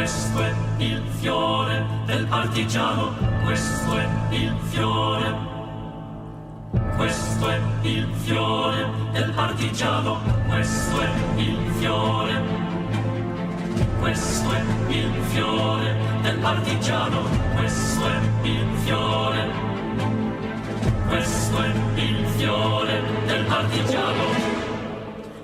questo è il fiore del partigiano, questo è il fiore. Questo è il fiore del partigiano, questo è il fiore. Questo è il fiore del partigiano, questo è il fiore. Questo è il fiore del partigiano.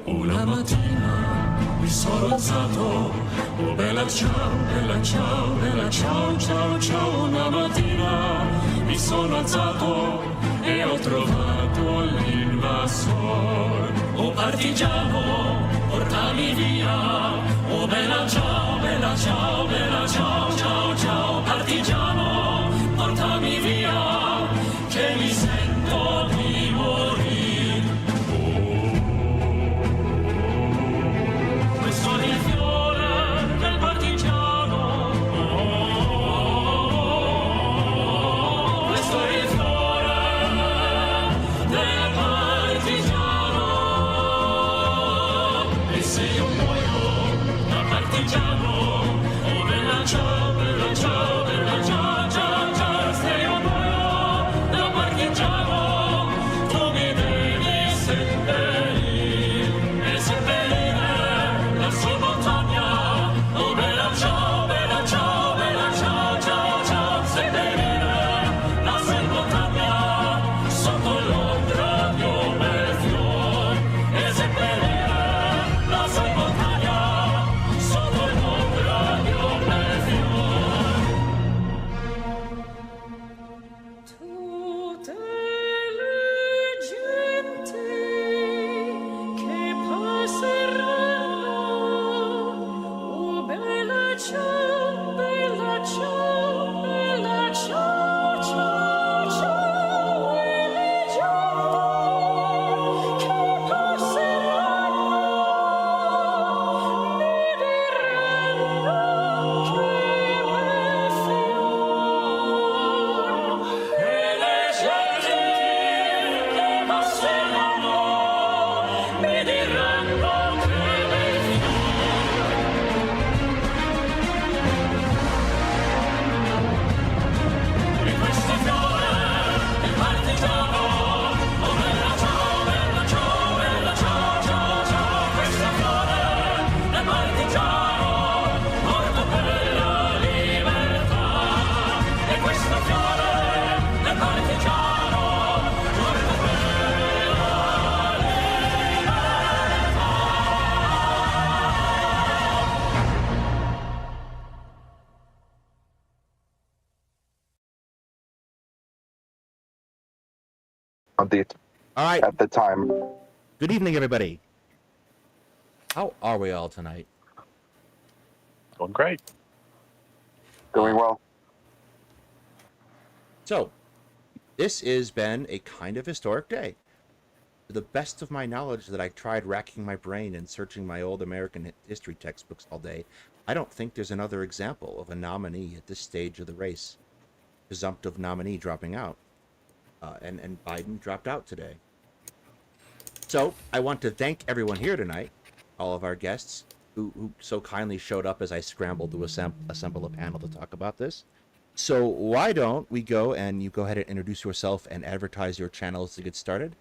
Una mattina mi sono alzato, oh bella ciao, bella ciao, bella ciao, ciao, ciao. Una mattina mi sono alzato e ho trovato l'invasor. Oh partigiano, portami via, oh bella ciao, bella ciao, bella ciao, ciao, ciao. Partigiano, portami via, che mi sento di morire. Questo è il fiore del partigiano. Questo è il fiore del partigiano. E se io muoio da partigiano, oh bella ciao, bella ciao, bella ciao, ciao, ciao. Se io muoio da partigiano, tu mi devi seppellire e seppellire la sua montagna. Oh bella ciao, bella ciao, bella ciao, ciao, ciao. Seppellire la sua montagna sotto l'ombra di un bel fior. E seppellire la sua montagna sotto l'ombra di un bel fior. Tutte le genti che passeranno, oh bella ciao, bella ciao, bella ciao, ciao, ciao. E le genti che passeranno mi diranno che bel fior. E le genti che passeranno mi diranno che bel fior. E questo fiore del partigiano, oh bella ciao, bella ciao, bella ciao, ciao, ciao. Questo fiore del partigiano, morto per la libertà. E questo fiore del partigiano, morto per la All right. At the time. Good evening, everybody. How are we all tonight? Going great. Doing well. So, this has been a kind of historic day. To the best of my knowledge that I tried racking my brain and searching my old American history textbooks all day, I don't think there's another example of a nominee at this stage of the race. Presumptive nominee dropping out. And Biden dropped out today. So, I want to thank everyone here tonight, all of our guests, who so kindly showed up as I scrambled to assemble a panel to talk about this. So why don't we go and you go ahead and introduce yourself and advertise your channels to get started.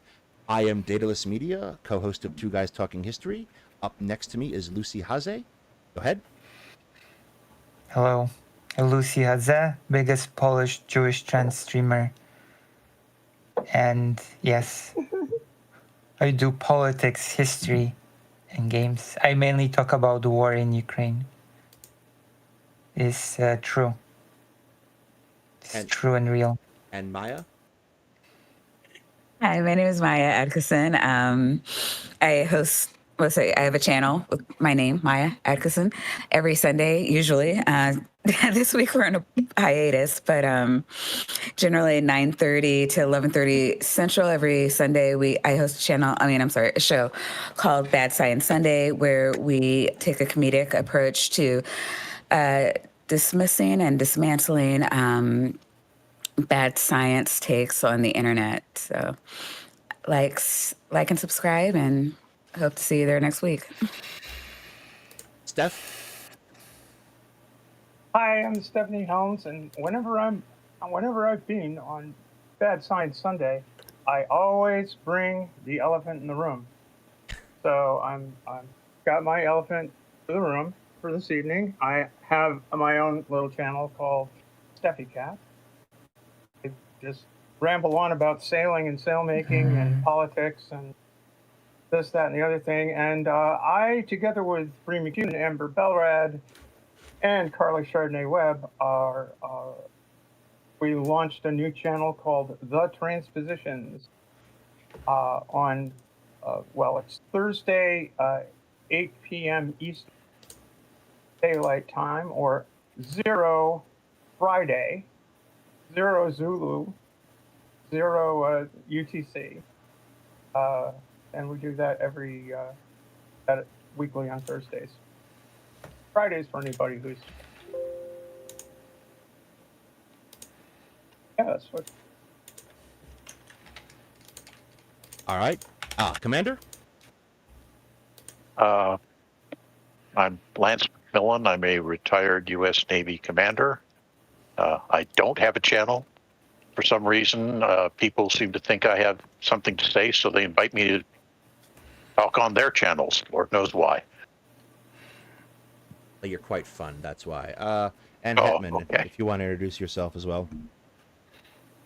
I am Daedalus Media, co-host of Two Guys Talking History. Up next to me is Lucy Haze. Go ahead. Hello, Lucy Haze, biggest Polish Jewish trans streamer. And yes, I do politics, history, and games. I mainly talk about the war in Ukraine. It's true. It's true and real. And Maya? Hi, my name is Maya Adkison. I have a channel with my name, Maya Adkison, every Sunday, usually. This week we're on a hiatus, but generally 9:30 to 11:30 Central every Sunday. I host a show called Bad Science Sunday, where we take a comedic approach to dismissing and dismantling bad science takes on the internet. So like and subscribe, and hope to see you there next week. Steph? Hi, I'm Stephanie Helms, and whenever I've been on Bad Science Sunday, I always bring the elephant in the room. So I'm got my elephant in the room for this evening. I have my own little channel called Steffi Cat. I just ramble on about sailing and sailmaking and politics and this, that, and the other thing. And I, together with Bree McCune and Amber Belrad and Carly Chardonnay Webb, we launched a new channel called The Transpositions on, it's Thursday, 8 p.m. Eastern Daylight Time, or 0 Friday, 0 Zulu, 0 UTC. And we do that weekly on Thursdays. Fridays for anybody who's... Yeah, that's what... All right. Commander? I'm Lance McMillan. I'm a retired U.S. Navy commander. I don't have a channel. For some reason, people seem to think I have something to say, so they invite me to talk on their channels. Lord knows why. You're quite fun, that's why. And Hetman, okay. if you want to introduce yourself as well.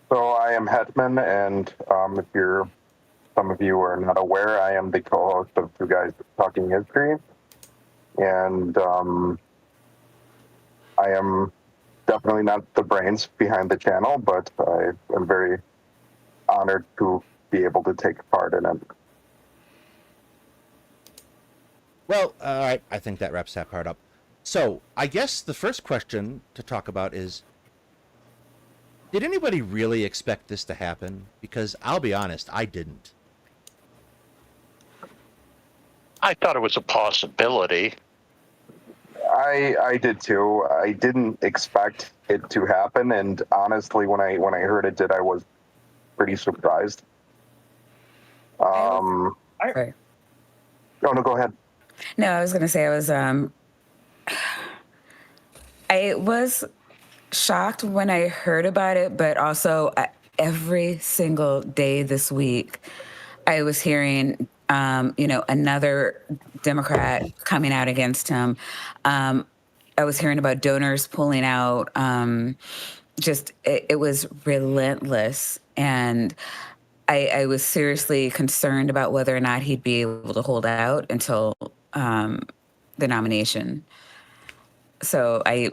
So I am Hetman, and if some of you are not aware, I am the co-host of Two Guys Talking History, and I am definitely not the brains behind the channel, but I am very honored to be able to take part in it. Well, all right, I think that wraps that part up. So, I guess the first question to talk about is, did anybody really expect this to happen? Because I'll be honest, I didn't. I thought it was a possibility. I did too. I didn't expect it to happen, and honestly, when I heard it did, I was pretty surprised. Sorry. Oh no, go ahead. No, I was going to say I was shocked when I heard about it, but also every single day this week, I was hearing, another Democrat coming out against him. I was hearing about donors pulling out. It was relentless. And I was seriously concerned about whether or not he'd be able to hold out until the nomination. So I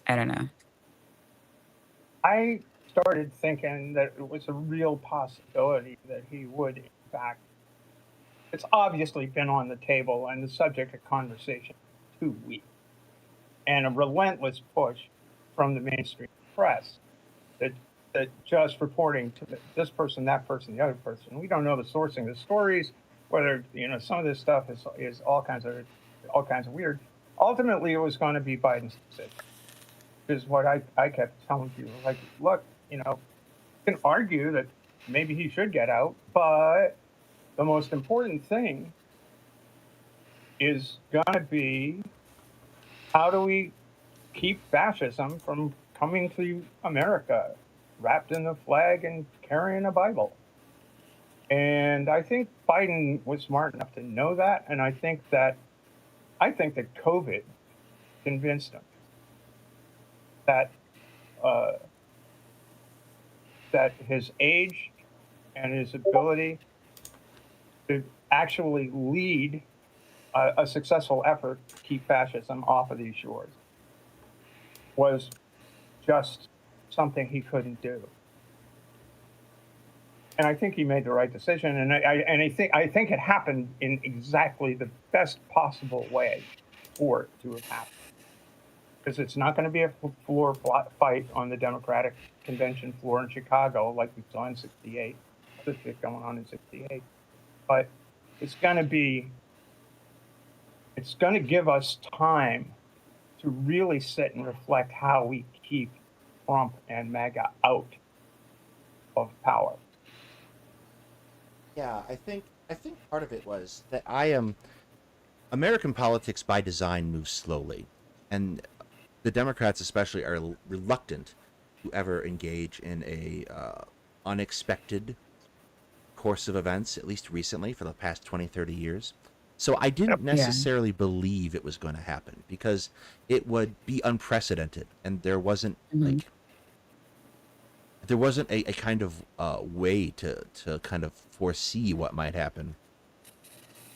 don't know. I started thinking that it was a real possibility that he would, in fact, it's obviously been on the table and the subject of conversation for 2 weeks, and a relentless push from the mainstream press that just reporting to this person, that person, the other person. We don't know the sourcing of the stories, whether some of this stuff is all kinds of weird. Ultimately, it was going to be Biden's decision. Is what I kept telling people. Like, look, you can argue that maybe he should get out, but the most important thing is going to be, how do we keep fascism from coming to America, wrapped in the flag and carrying a Bible? And I think Biden was smart enough to know that, and I think that COVID convinced him that his age and his ability to actually lead a successful effort to keep fascism off of these shores was just something he couldn't do. And I think he made the right decision, and I think it happened in exactly the best possible way for it to have happened. Because it's not going to be a floor fight on the Democratic convention floor in Chicago like we saw in '68. This is going on in '68, but it's going to give us time to really sit and reflect how we keep Trump and MAGA out of power. Yeah, I think part of it was that American politics by design moves slowly, and the Democrats especially are reluctant to ever engage in a unexpected course of events, at least recently for the past 20, 30 years. So I didn't necessarily believe it was going to happen because it would be unprecedented, and there wasn't Mhm. there wasn't a kind of way to kind of foresee what might happen.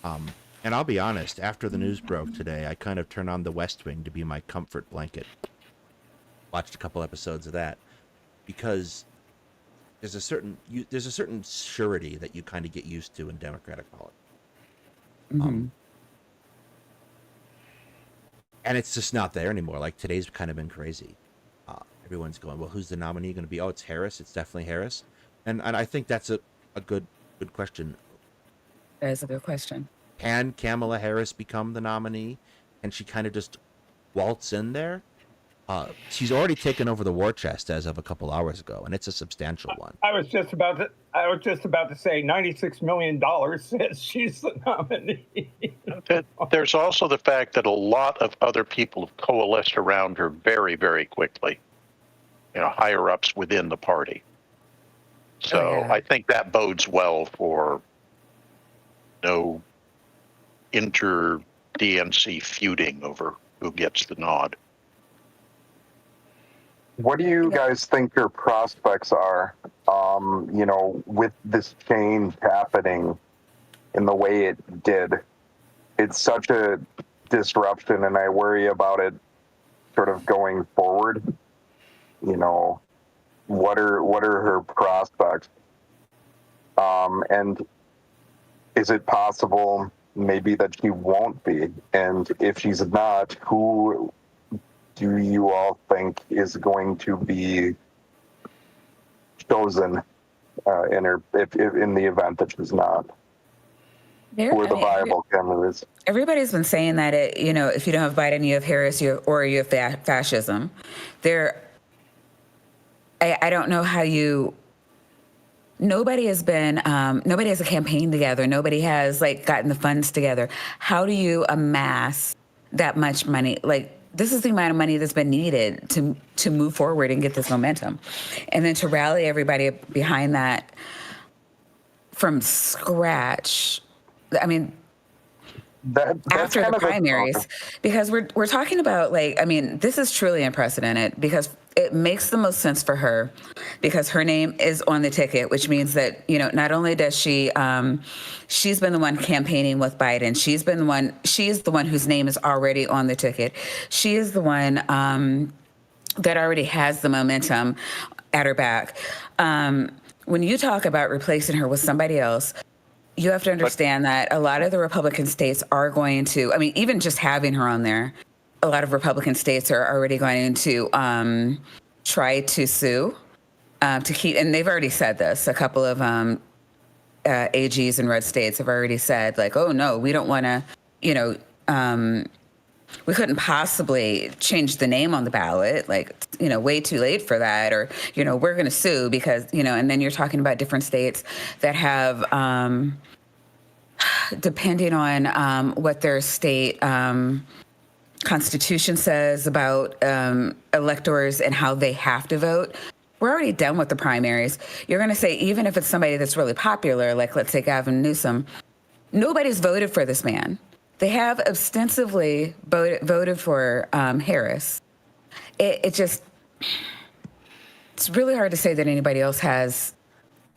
And I'll be honest, after the news broke today, I kind of turned on The West Wing to be my comfort blanket. Watched a couple episodes of that because there's a certain surety that you kind of get used to in Democratic politics. And it's just not there anymore. Like today's kind of been crazy. Everyone's going, well, who's the nominee going to be? Oh, it's Harris. It's definitely Harris. And I think that's a good question. That is a good question. Can Kamala Harris become the nominee? And she kind of just waltz in there? She's already taken over the war chest as of a couple hours ago, and it's a substantial one. I was just about to say $96 million says she's the nominee. There's also the fact that a lot of other people have coalesced around her very, very quickly. Higher ups within the party. So I think that bodes well for no inter-DNC feuding over who gets the nod. What do you guys think your prospects are, with this change happening in the way it did? It's such a disruption, and I worry about it sort of going forward. What are her prospects? And is it possible maybe that she won't be? And if she's not, who do you all think is going to be chosen in the event that she's not? Who are the viable candidates? Everybody's been saying that if you don't have Biden, you have Harris, you have fascism. I don't know how you. Nobody has a campaign together. Nobody has gotten the funds together. How do you amass that much money? This is the amount of money that's been needed to move forward and get this momentum. And then to rally everybody behind that from scratch. I mean, after the primaries, because we're talking about this is truly unprecedented because it makes the most sense for her because her name is on the ticket, which means that, not only does she's been the one campaigning with Biden. She's the one whose name is already on the ticket. She is the one that already has the momentum at her back. When you talk about replacing her with somebody else, you have to understand that a lot of the Republican states are going to, even just having her on there, a lot of Republican states are already going to try to sue to keep, and they've already said this. A couple of AGs in red states have already said, oh, no, we don't want to, we couldn't possibly change the name on the ballot, way too late for that, or, we're going to sue because, and then you're talking about different states that have, depending on what their state constitution says about electors and how they have to vote. We're already done with the primaries. You're going to say, even if it's somebody that's really popular, let's say Gavin Newsom, nobody's voted for this man. They have ostensibly voted for Harris. It's really hard to say that anybody else has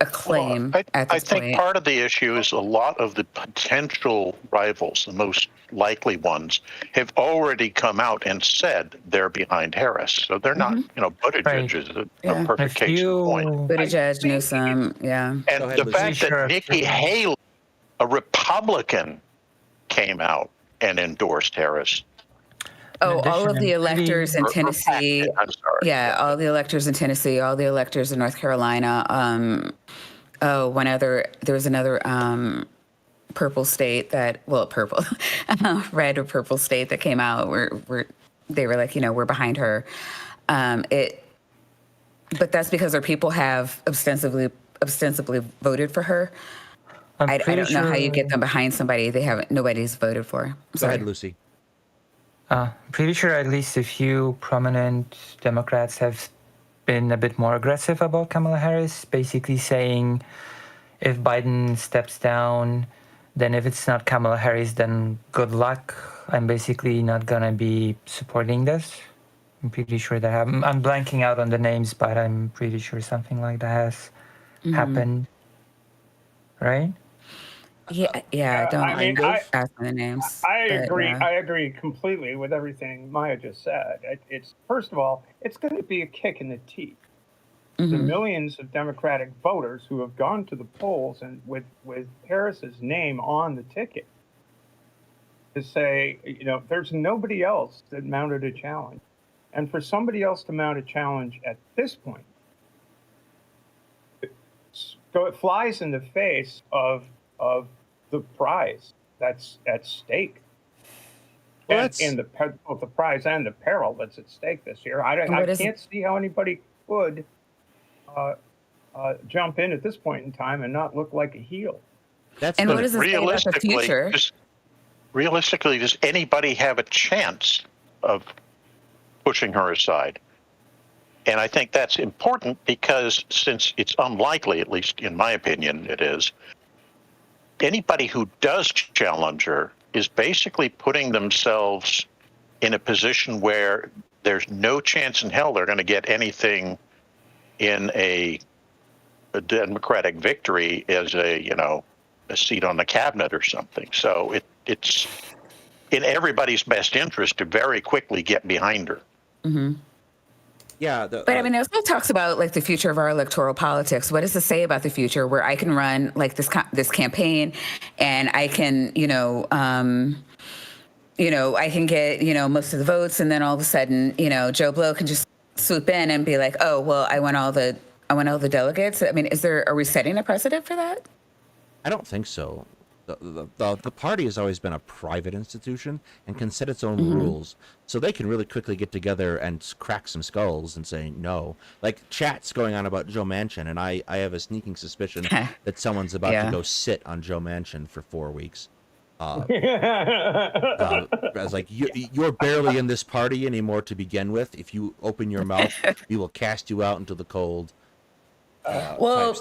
a claim at this point. I think part of the issue is a lot of the potential rivals, the most likely ones, have already come out and said they're behind Harris. So they're not, Buttigieg is a perfect case in point. Buttigieg, Newsom, And the fact that Nikki Haley, a Republican, came out and endorsed Harris. Oh, all of the electors in Tennessee. Yeah, all the electors in Tennessee, all the electors in North Carolina. There was another purple state red or purple state that came out where they were we're behind her. But that's because their people have ostensibly voted for her. I don't know how you get them behind somebody nobody's voted for. Go ahead, Lucy. Pretty sure at least a few prominent Democrats have been a bit more aggressive about Kamala Harris, basically saying if Biden steps down, then if it's not Kamala Harris, then good luck. I'm basically not going to be supporting this. I'm pretty sure that happened. I'm blanking out on the names, but I'm pretty sure something like that has happened. Right? Yeah. I don't I mean, ask the names. I but, agree. yeah. I agree completely with everything Maya just said. It's first of all, it's going to be a kick in the teeth. The millions of Democratic voters who have gone to the polls and with Harris's name on the ticket to say, there's nobody else that mounted a challenge, and for somebody else to mount a challenge at this point, it flies in the face of the prize that's at stake. Well, and both the prize and the peril that's at stake this year. I can't see how anybody could jump in at this point in time and not look like a heel. And what does it say about the future? Realistically, does anybody have a chance of pushing her aside? And I think that's important because since it's unlikely, at least in my opinion, it is, anybody who does challenge her is basically putting themselves in a position where there's no chance in hell they're going to get anything in a Democratic victory as a seat on the cabinet or something. So it's in everybody's best interest to very quickly get behind her. Yeah, but I mean, it also talks about like the future of our electoral politics. What does it say about the future where I can run like this campaign, and I can, I can get, most of the votes, and then all of a sudden, Joe Blow can just swoop in and be like, oh, well, I want all the delegates. I mean, are we setting a precedent for that? I don't think so. The party has always been a private institution and can set its own rules, so they can really quickly get together and crack some skulls and say no. Like chats going on about Joe Manchin, and I have a sneaking suspicion that someone's about to go sit on Joe Manchin for 4 weeks. I was like, you're barely in this party anymore to begin with. If you open your mouth, we will cast you out into the cold. Well,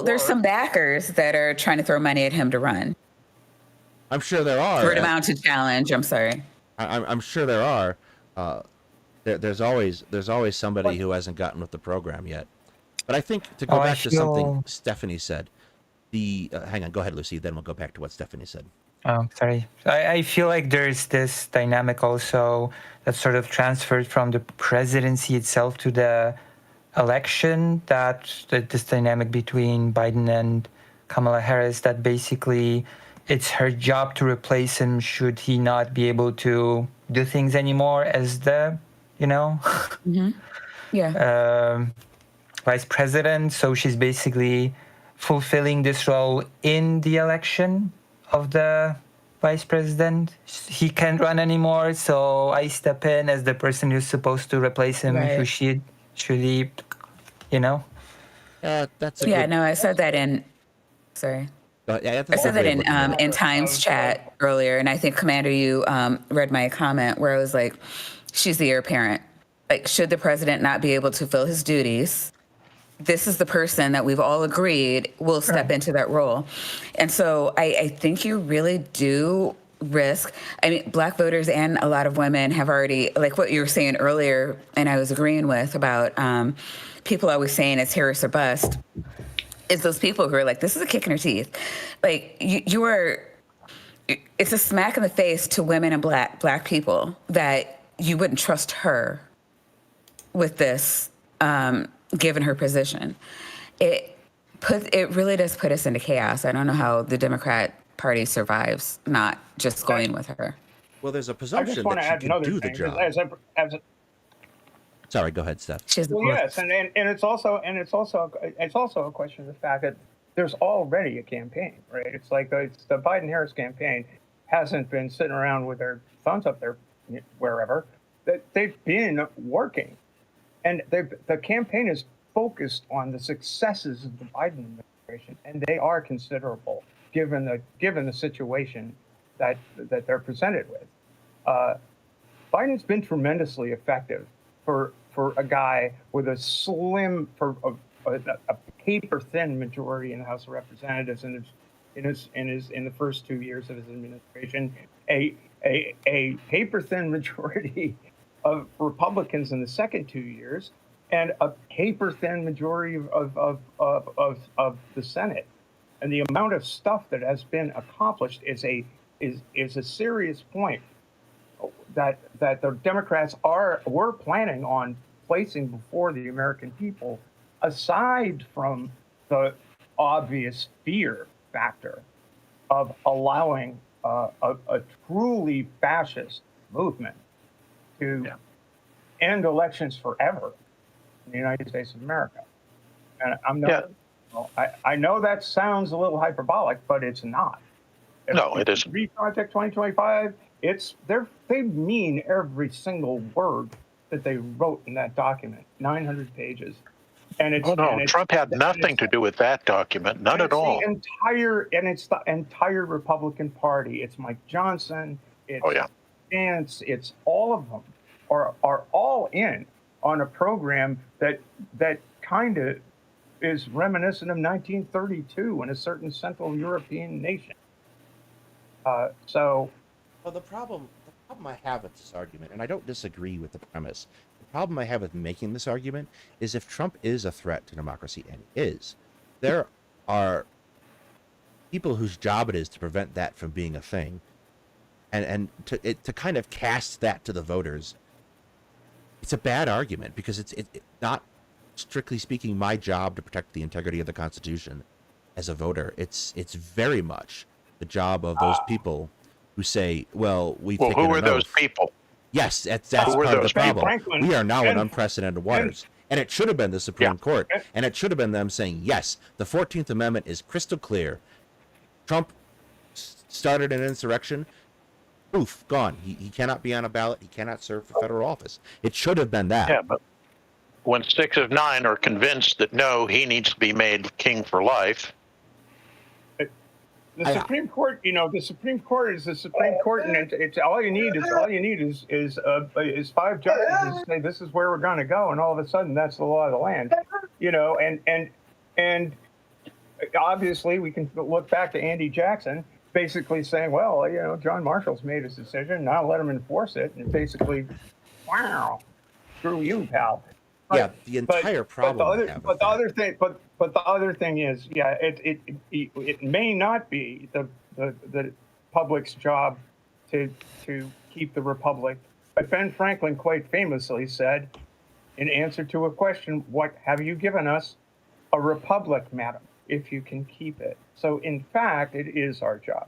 there's some backers that are trying to throw money at him to run. I'm sure there are. For to mount a challenge. I'm sorry. I'm sure there are. There's always somebody who hasn't gotten with the program yet. But I think to go back to something Stephanie said. Hang on, go ahead, Lucy. Then we'll go back to what Stephanie said. Oh, sorry. I feel like there's this dynamic also that sort of transferred from the presidency itself to the election, that this dynamic between Biden and Kamala Harris, that basically it's her job to replace him should he not be able to do things anymore as the, vice president. So she's basically fulfilling this role in the election of the vice president. He can't run anymore, so I step in as the person who's supposed to replace him, who should he, that's I said that in. Sorry. I said that in Times chat earlier, and I think Commander, you read my comment where I was like, "She's the heir apparent. Like, should the president not be able to fulfill his duties, this is the person that we've all agreed will step into that role." And so I think you really do risk. I mean, Black voters and a lot of women have already, like what you were saying earlier, and I was agreeing with about people always saying it's Harris or bust. It's those people who are like, this is a kick in her teeth. Like it's a smack in the face to women and black people that you wouldn't trust her with this, given her position. It really does put us into chaos. I don't know how the Democrat Party survives not just going with her. Well, there's a presumption that she can do the job. Sorry, go ahead, Steph. Well, yes, and it's also a question of the fact that there's already a campaign, right? It's like the Biden-Harris campaign hasn't been sitting around with their thumbs up there wherever. They've been working, and the campaign is focused on the successes of the Biden administration, and they are considerable given the situation that they're presented with. Biden's been tremendously effective for a guy with a slim, for a paper thin majority in the House of Representatives in the first 2 years of his administration, a paper thin majority of Republicans in the second 2 years, and a paper thin majority of the Senate. And the amount of stuff that has been accomplished is a serious point that the Democrats were planning on placing before the American people, aside from the obvious fear factor of allowing a truly fascist movement to end elections forever in the United States of America. And I'm not. Well, I know that sounds a little hyperbolic, but it's not. No, it isn't. Read Project 2025. They mean every single word that they wrote in that document, 900 pages. And it's Trump had nothing to do with that document, none at all. It's the entire Republican Party. It's Mike Johnson. It's Vance. It's all of them are all in on a program that kind of is reminiscent of 1932 in a certain Central European nation. Well, the problem I have with this argument, and I don't disagree with the premise, the problem I have with making this argument is if Trump is a threat to democracy, and he is, there are people whose job it is to prevent that from being a thing, and to kind of cast that to the voters. It's a bad argument because it's not, strictly speaking, my job to protect the integrity of the Constitution as a voter. It's very much the job of those people who say, well, we've taken who are an those oath. people? Yes, that's part of the problem. Franklin, we are now in unprecedented waters. And it should have been the Supreme Court. And it should have been them saying, yes, the 14th Amendment is crystal clear. Trump started an insurrection. Poof, gone. He cannot be on a ballot. He cannot serve for federal office. It should have been that. Yeah, but when 6 of 9 are convinced that no, he needs to be made king for life. The Supreme Court, the Supreme Court is the Supreme Court, and it's all you need is 5 judges to say this is where we're going to go, and all of a sudden that's the law of the land, and obviously we can look back to Andy Jackson, basically saying, well, John Marshall's made his decision, now let him enforce it, and basically, wow, screw you, pal. The entire problem. But the other thing is, it may not be the public's job to keep the republic. But Ben Franklin quite famously said, in answer to a question, "What have you given us? A republic, madam, if you can keep it." So in fact, it is our job.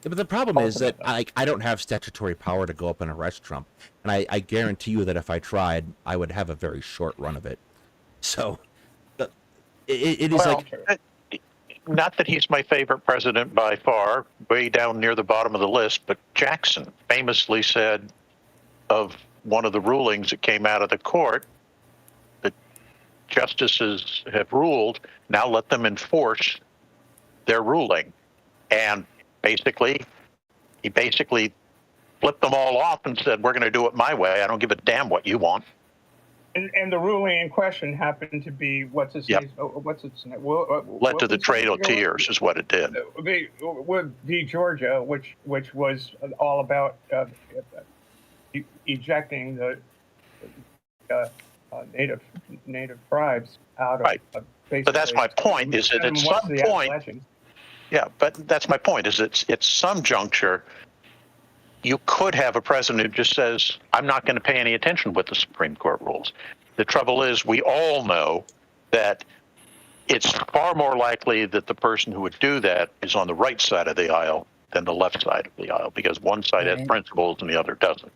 But the problem is that I don't have statutory power to go up and arrest Trump. And I guarantee you that if I tried, I would have a very short run of it. So it is not that he's my favorite president by far, way down near the bottom of the list, but Jackson famously said of one of the rulings that came out of the court that justices have ruled, now let them enforce their ruling. And he basically flipped them all off and said, we're going to do it my way. I don't give a damn what you want. And the ruling in question happened to be, what's its name? Led to the Trail of Tears is what it did. With the Georgia, which was all about ejecting the native tribes out of But that's my point, is that at some point, but that's my point, is at some juncture, you could have a president who just says, I'm not going to pay any attention with the Supreme Court rules. The trouble is, we all know that it's far more likely that the person who would do that is on the right side of the aisle than the left side of the aisle, because one side has principles and the other doesn't.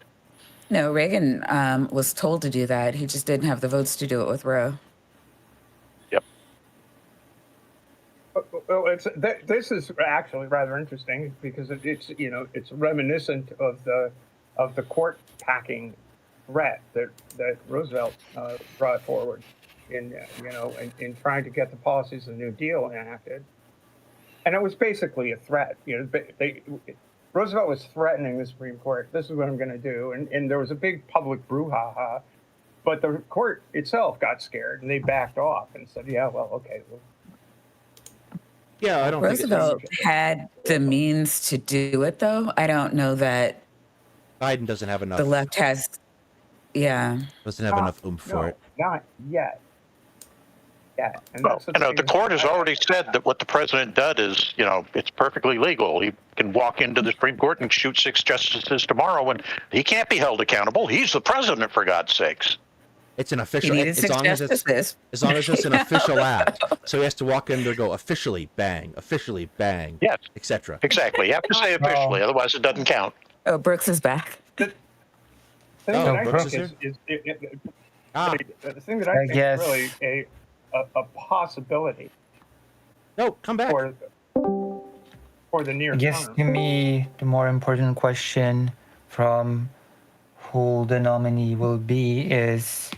No, Reagan was told to do that. He just didn't have the votes to do it with Roe. Well, this is actually rather interesting because it's reminiscent of the court packing threat that Roosevelt brought forward in trying to get the policies of the New Deal enacted, and it was basically a threat. Roosevelt was threatening the Supreme Court. This is what I'm going to do. And there was a big public brouhaha. But the court itself got scared, and they backed off and said, yeah, well, okay. Well, Yeah, I don't Roosevelt had the means to do it, though. I don't know that Biden doesn't have enough. the left has, Doesn't have enough oomph for it. Not yet. Yeah, and Well, that's the you know, thing the is- court has already said that what the president did is, you know, it's perfectly legal. He can walk into the Supreme Court and shoot 6 justices tomorrow, and he can't be held accountable. He's the president, for God's sakes. It's an he official. needed As 6 long as it's justices. an official act. So he has to walk in there, go officially bang, Yes, etc. exactly. You have to say officially, otherwise it doesn't count. Oh, Brooks is back. The thing Oh, that I Brooks think is the thing that I I think guess- is really a possibility No, come back. for the near I guess term. to me, the more important question from who the nominee will be is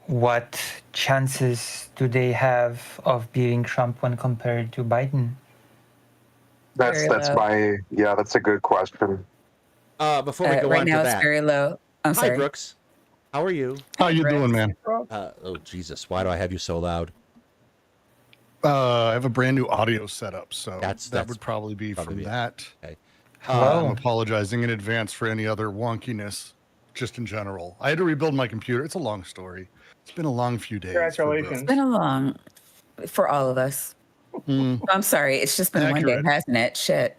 what chances do they have of beating Trump when compared to Biden? That's Very low. that's a good question. Before we go Right on now, to it's that, very low. I'm hi sorry. Brooks, how are you? How you Brooks. doing, man? Oh Jesus, why do I have you so loud? I have a brand new audio setup, so That's that would probably be probably from it. that. Okay. Hello. I'm apologizing in advance for any other wonkiness, just in general. I had to rebuild my computer. It's a long story. It's been a long few days. for Congratulations. It's been a long for all of us. Brooks. Mm, I'm sorry. It's just been one Accurate. day, hasn't it? Shit.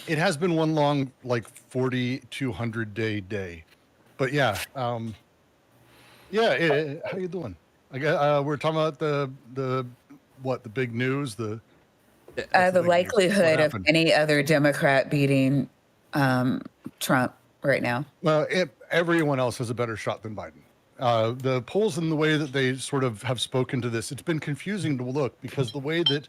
it has been one long, like 40 to 100 day. But yeah, how you doing? I guess, we're talking about the big news, the The big news? likelihood What of happened? any other Democrat beating Trump right now. Well, everyone else has a better shot than Biden. The polls and the way that they sort of have spoken to this, it's been confusing to look because the way that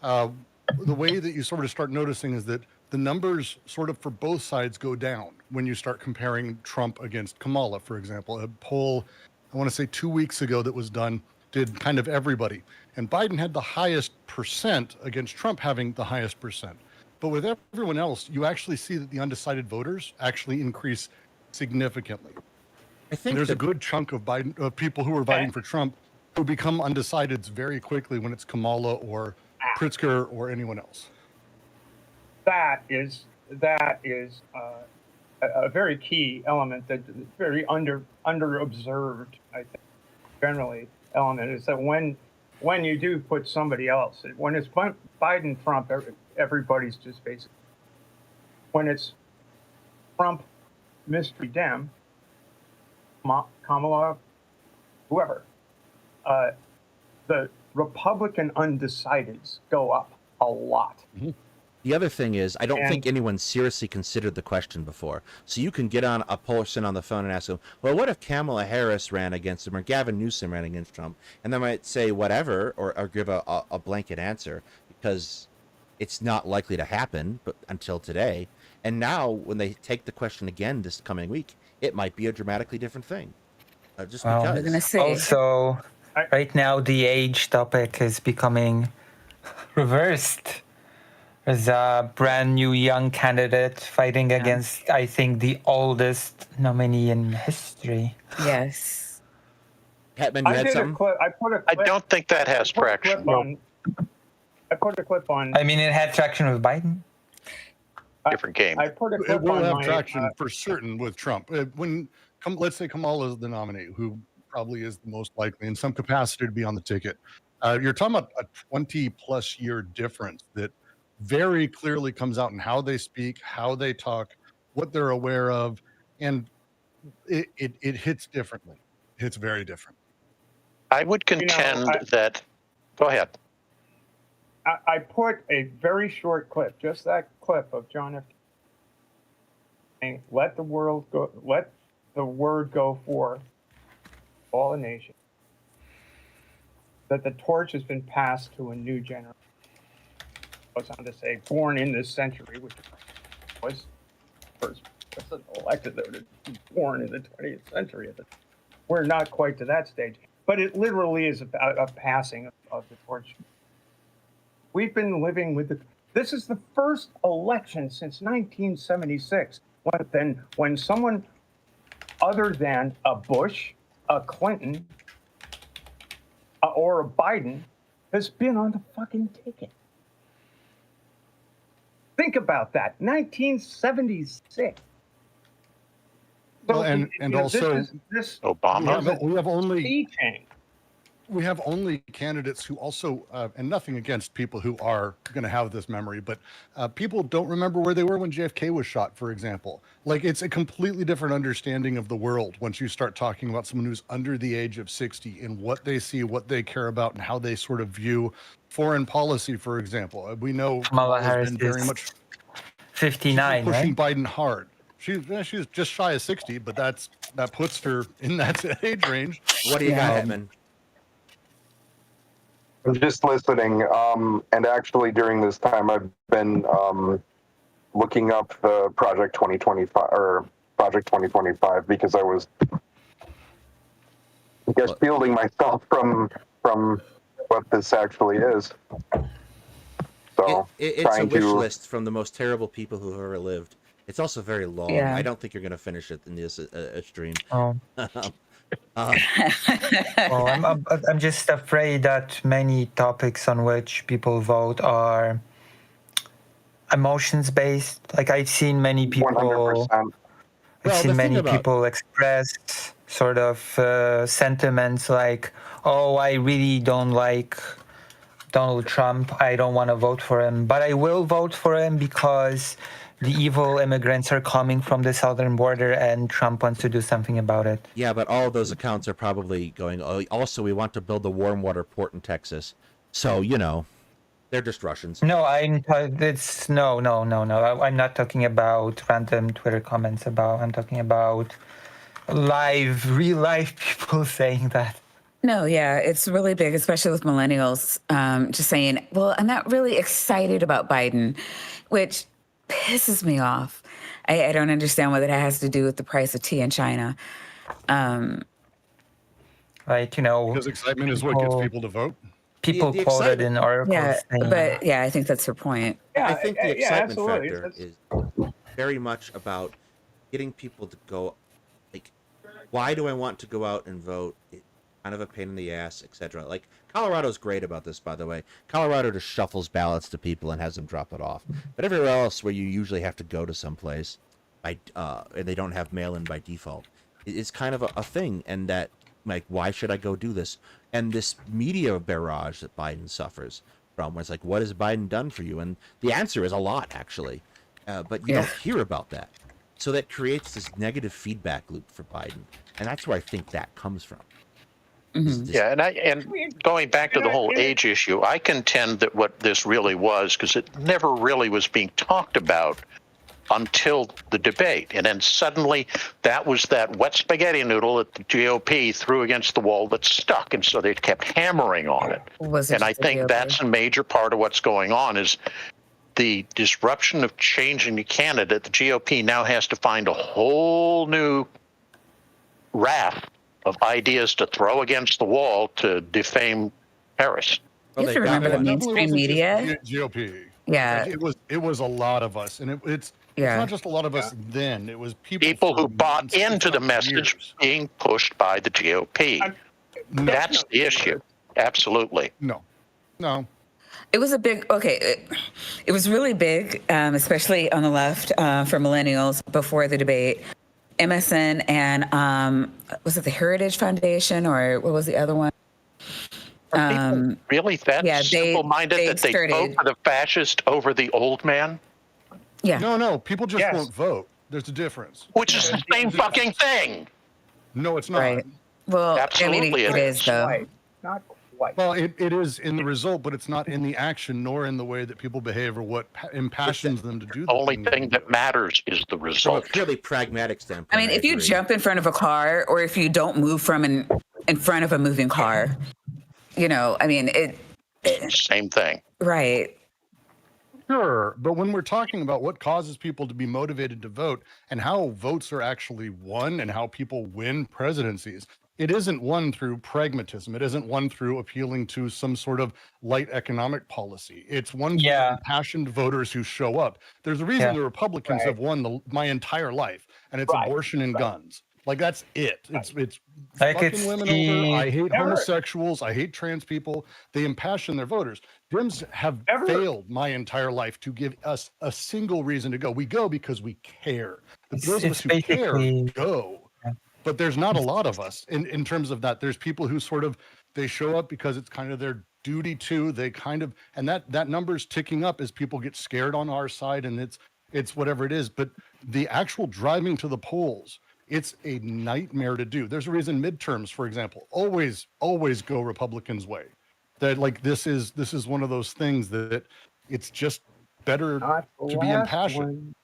you sort of start noticing is that the numbers sort of for both sides go down when you start comparing Trump against Kamala, for example. A poll, I want to say 2 weeks ago that was done, did kind of everybody. And Biden had the highest percent against Trump having the highest percent. But with everyone else, you actually see that the undecided voters actually increase significantly. I think There's that, a good chunk of people who are voting for Trump who become undecideds very quickly when it's Kamala or Pritzker or anyone else. That is a very key element that is very under observed. I think generally element is that when you do put somebody else, when it's Biden, Trump, everybody's just basically. When it's Trump, mystery Dem, Kamala, whoever, the Republican undecideds go up a lot. the other thing is, I don't think anyone seriously considered the question before. So you can get on a person on the phone and ask them, well, what if Kamala Harris ran against him or Gavin Newsom ran against Trump? And they might say whatever or give a blanket answer because it's not likely to happen but until today. And now when they take the question again this coming week, it might be a dramatically different thing. Just Well, We're because. gonna see. Also, right now the age topic is becoming reversed. There's a brand new young candidate fighting against, I think, the oldest nominee in history. Yes. Hetman, you I had did a something? clip. I put a I clip. don't think that has I put a traction. clip on. I put a clip on. I mean, it had traction with Biden. Different game. I put a It clip will on have my. traction for certain with Trump. Let's say Kamala is the nominee, who probably is the most likely in some capacity to be on the ticket. You're talking about a 20-plus year difference that very clearly comes out in how they speak, how they talk, what they're aware of, and it hits differently. It hits very different. I would contend that. Go ahead. I put a very short clip, just that clip of John F. saying, "Let the world go. Let the word go forth, all the nations, that the torch has been passed to a new generation." Goes on to say, born in this century, which was first president elected, though, to be born in the 20th century. We're not quite to that stage, but it literally is a passing of the torch. We've been living with This is the first election since 1976 when someone other than a Bush, a Clinton, or a Biden has been on the fucking ticket. Think about that. 1976. Well, and also this Obama. We have only candidates who also, and nothing against people who are going to have this memory, but people don't remember where they were when JFK was shot, for example. Like, it's a completely different understanding of the world once you start talking about someone who's under the age of 60 and what they see, what they care about, and how they sort of view foreign policy, for example. We know Kamala Harris has been very much 59, pushing right? Biden hard. She's just shy of 60, but that puts her in that age range. What do you got, Hetman? I'm just listening. And actually, during this time, I've been looking up the Project 2025 because I was, I guess, shielding myself from what this actually is. So it's a wish list from the most terrible people who have ever lived. It's also very long. Yeah. I don't think you're going to finish it in this stream. Oh. Well, I'm just afraid that many topics on which people vote are emotions based. Like, I've seen many people 100%. People express sort of sentiments like, oh, I really don't like Donald Trump. I don't want to vote for him, but I will vote for him because the evil immigrants are coming from the southern border and Trump wants to do something about it. Yeah, but all of those accounts are probably going, oh, also, we want to build a warm water port in Texas. So, they're just Russians. No, I'm not talking about random Twitter comments I'm talking about real life people saying that. No, yeah, it's really big, especially with millennials, just saying, well, I'm not really excited about Biden, which pisses me off. I don't understand what that has to do with the price of tea in China. Because excitement is what gets people to vote. People quoted in articles. Yeah, but yeah, I think that's her point. Yeah, I think the excitement factor is very much about getting people to go, like, why do I want to go out and vote? It's kind of a pain in the ass, etc. Like, Colorado's great about this, by the way. Colorado just shuffles ballots to people and has them drop it off. But everywhere else where you usually have to go to someplace and they don't have mail-in by default, it's kind of a thing. And that, like, why should I go do this? And this media barrage that Biden suffers from, where it's like, what has Biden done for you? And the answer is a lot, actually. But you don't hear about that. So that creates this negative feedback loop for Biden. And that's where I think that comes from. Mm-hmm. Yeah, and going back to the whole age issue, I contend that what this really was, because it never really was being talked about until the debate. And then suddenly that was that wet spaghetti noodle that the GOP threw against the wall that stuck. And so they kept hammering on it. And I think that's a major part of what's going on is the disruption of changing the candidate. The GOP now has to find a whole new raft of ideas to throw against the wall to defame Harris. You have to remember the mainstream media. GOP. Yeah. It was a lot of us. And it's not just a lot of us then. It was people who bought into the message being pushed by the GOP. That's the issue. Absolutely. No. It was a big, it was really big, especially on the left for millennials before the debate. MSN and was it the Heritage Foundation or what was the other one? Are people really that simple-minded that they vote for the fascist over the old man? Yeah. No. People just won't vote. There's a difference. Which is the same fucking thing. No, it's not. Right. Well, absolutely, it is though. Not quite. Well, it is in the result, but it's not in the action nor in the way that people behave or what impassions them to do. The only thing that matters is the result. From a purely pragmatic standpoint. I mean, if you jump in front of a car or if you don't move from in front of a moving car, I mean, same thing. Right. Sure, but when we're talking about what causes people to be motivated to vote and how votes are actually won and how people win presidencies, it isn't won through pragmatism. It isn't won through appealing to some sort of light economic policy. It's won through impassioned voters who show up. There's a reason the Republicans have won my entire life, and it's abortion and guns. Like, that's it. It's like fucking women over. I hate homosexuals. I hate trans people. They impassion their voters. Dems have failed my entire life to give us a single reason to go. We go because we care. Those of us who care go. But there's not a lot of us in terms of that. There's people who sort of, they show up because it's kind of their duty to, they kind of, and that number's ticking up as people get scared on our side, and it's whatever it is. But the actual driving to the polls, it's a nightmare to do. There's a reason midterms, for example, always go Republicans' way. That, like, this is one of those things that it's just better to be impassioned.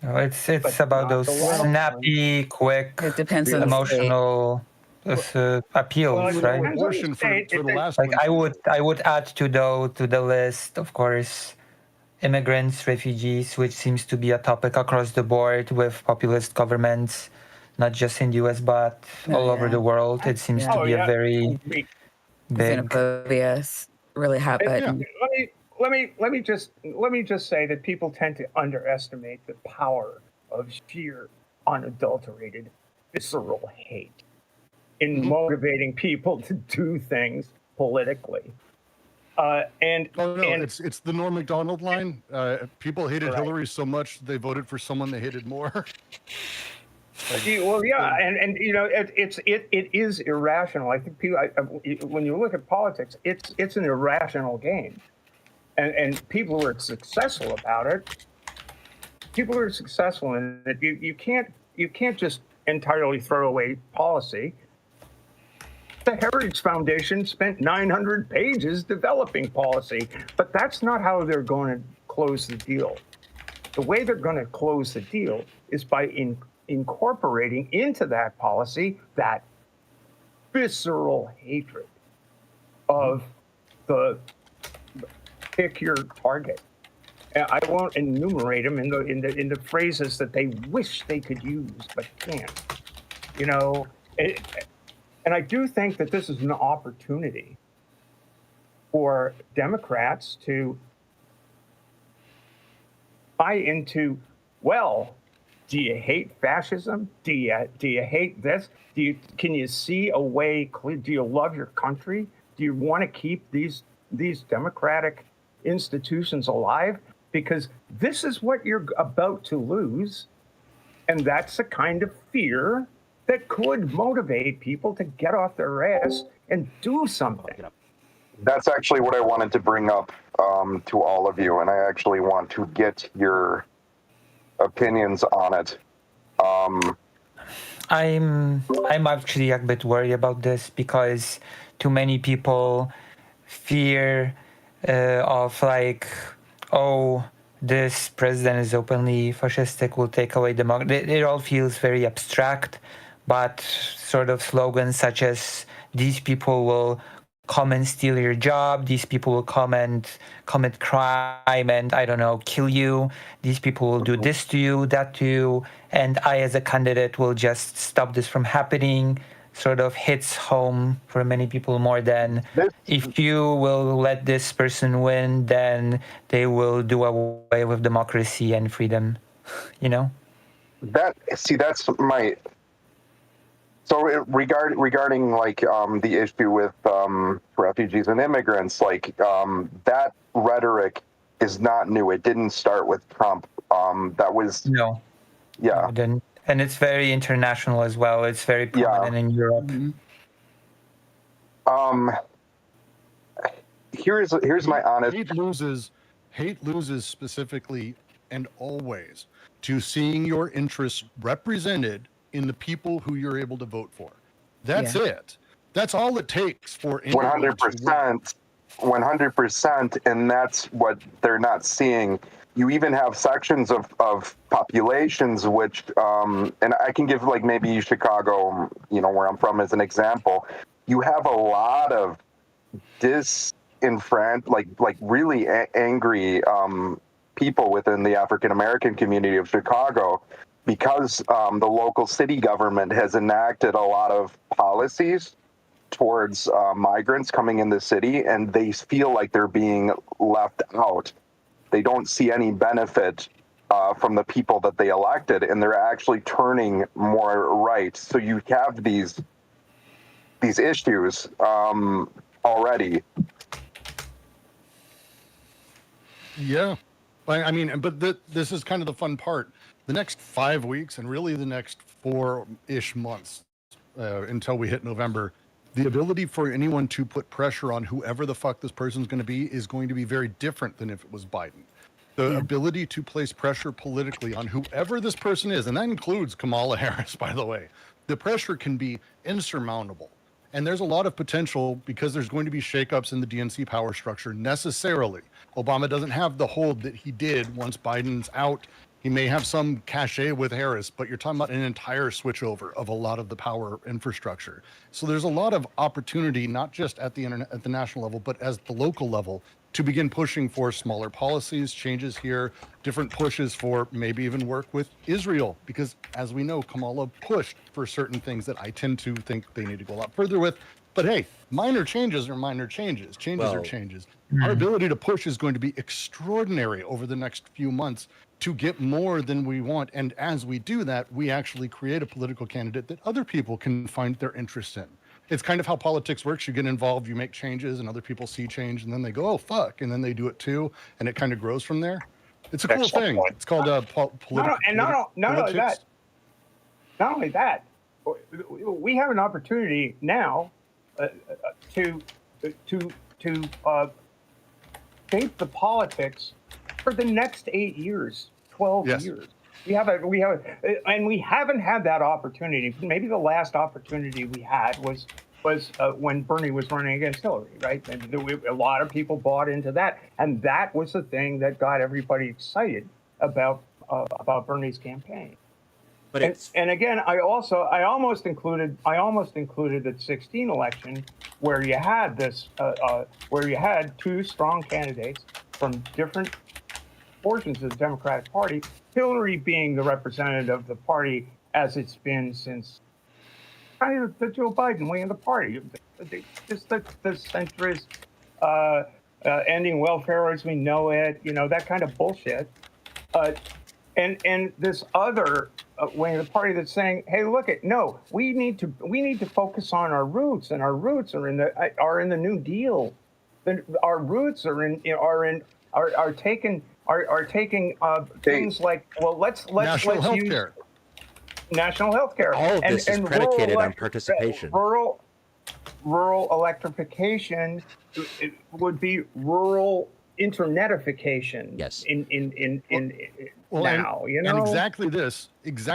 No, it's about those snappy, quick, It depends on emotional appeals, right? Abortion for the last like I would add to the list, of course, immigrants, refugees, which seems to be a topic across the board with populist governments, not just in the US but all over the world. It seems to be a very big xenophobia really hot button. Let me just say that people tend to underestimate the power of sheer, unadulterated, visceral hate in motivating people to do things politically. It's the Norm Macdonald line. People hated Hillary so much they voted for someone they hated more. Well, yeah, and you know, it is irrational. I think people, when you look at politics, it's an irrational game. And people who are successful about it, people who are successful in it, you can't just entirely throw away policy. The Heritage Foundation spent 900 pages developing policy, but that's not how they're going to close the deal. The way they're going to close the deal is by incorporating into that policy that visceral hatred of the pick your target. I won't enumerate them in the phrases that they wish they could use but can't. You know, and I do think that this is an opportunity for Democrats to buy into, well, do you hate fascism? Do you hate this? Can you see a way clear? Do you love your country? Do you want to keep these democratic institutions alive? Because this is what you're about to lose, and that's the kind of fear that could motivate people to get off their ass and do something. That's actually what I wanted to bring up to all of you, and I actually want to get your opinions on it. I'm actually a bit worried about this because too many people fear of, like, oh, this president is openly fascistic, will take away democracy. It all feels very abstract, but sort of slogans such as these people will come and steal your job, these people will come and commit crime and, I don't know, kill you, these people will do this to you, that to you, and I as a candidate will just stop this from happening, sort of hits home for many people more than if you will let this person win, then they will do away with democracy and freedom, you know? That's my... So regarding like the issue with refugees and immigrants, like that rhetoric is not new. It didn't start with Trump. That was yeah. It didn't. And it's very international as well. It's very prominent in Europe. Mm-hmm. Here's my honest. Hate loses specifically and always to seeing your interests represented in the people who you're able to vote for. That's it. That's all it takes for 100%. 100%, and that's what they're not seeing. You even have sections of populations which, and I can give like maybe Chicago, you know, where I'm from as an example. You have a lot of like really angry people within the African American community of Chicago because the local city government has enacted a lot of policies towards migrants coming in the city, and they feel like they're being left out. They don't see any benefit from the people that they elected, and they're actually turning more right. So you have these issues already. Yeah. I mean, but this is kind of the fun part. The next 5 weeks and really the next 4-ish months until we hit November, the ability for anyone to put pressure on whoever the fuck this person's going to be is going to be very different than if it was Biden. The ability to place pressure politically on whoever this person is, and that includes Kamala Harris, by the way, the pressure can be insurmountable. And there's a lot of potential because there's going to be shakeups in the DNC power structure necessarily. Obama doesn't have the hold that he did once Biden's out. He may have some cachet with Harris, but you're talking about an entire switchover of a lot of the power infrastructure. So there's a lot of opportunity, not just at the at the national level, but at the local level, to begin pushing for smaller policies, changes here, different pushes for maybe even work with Israel. Because as we know, Kamala pushed for certain things that I tend to think they need to go a lot further with. But hey, minor changes are minor changes. Changes are changes. Our ability to push is going to be extraordinary over the next few months to get more than we want. And as we do that, we actually create a political candidate that other people can find their interest in. It's kind of how politics works. You get involved, you make changes, and other people see change, and then they go, oh, fuck, and then they do it too, and it kind of grows from there. It's a cool thing. Point. It's called political. And not only that, we have an opportunity now to shape the politics for the next 8 years, 12 years. And we haven't had that opportunity. Maybe the last opportunity we had was when Bernie was running against Hillary, right? And a lot of people bought into that, and that was the thing that got everybody excited about Bernie's campaign. But and again, I almost included the 2016 election where you had two strong candidates from different portions of the Democratic Party, Hillary being the representative of the party as it's been since kind of the Joe Biden wing of the party, just the centrist, ending welfare as we know it, that kind of bullshit. And this other wing of the party that's saying, "Hey, we need to focus on our roots, and our roots are in the New Deal. Our roots are taking things like, well, let's use national health care. All of this is predicated on participation. Rural electrification, it would be rural internetification. Yes. And exactly what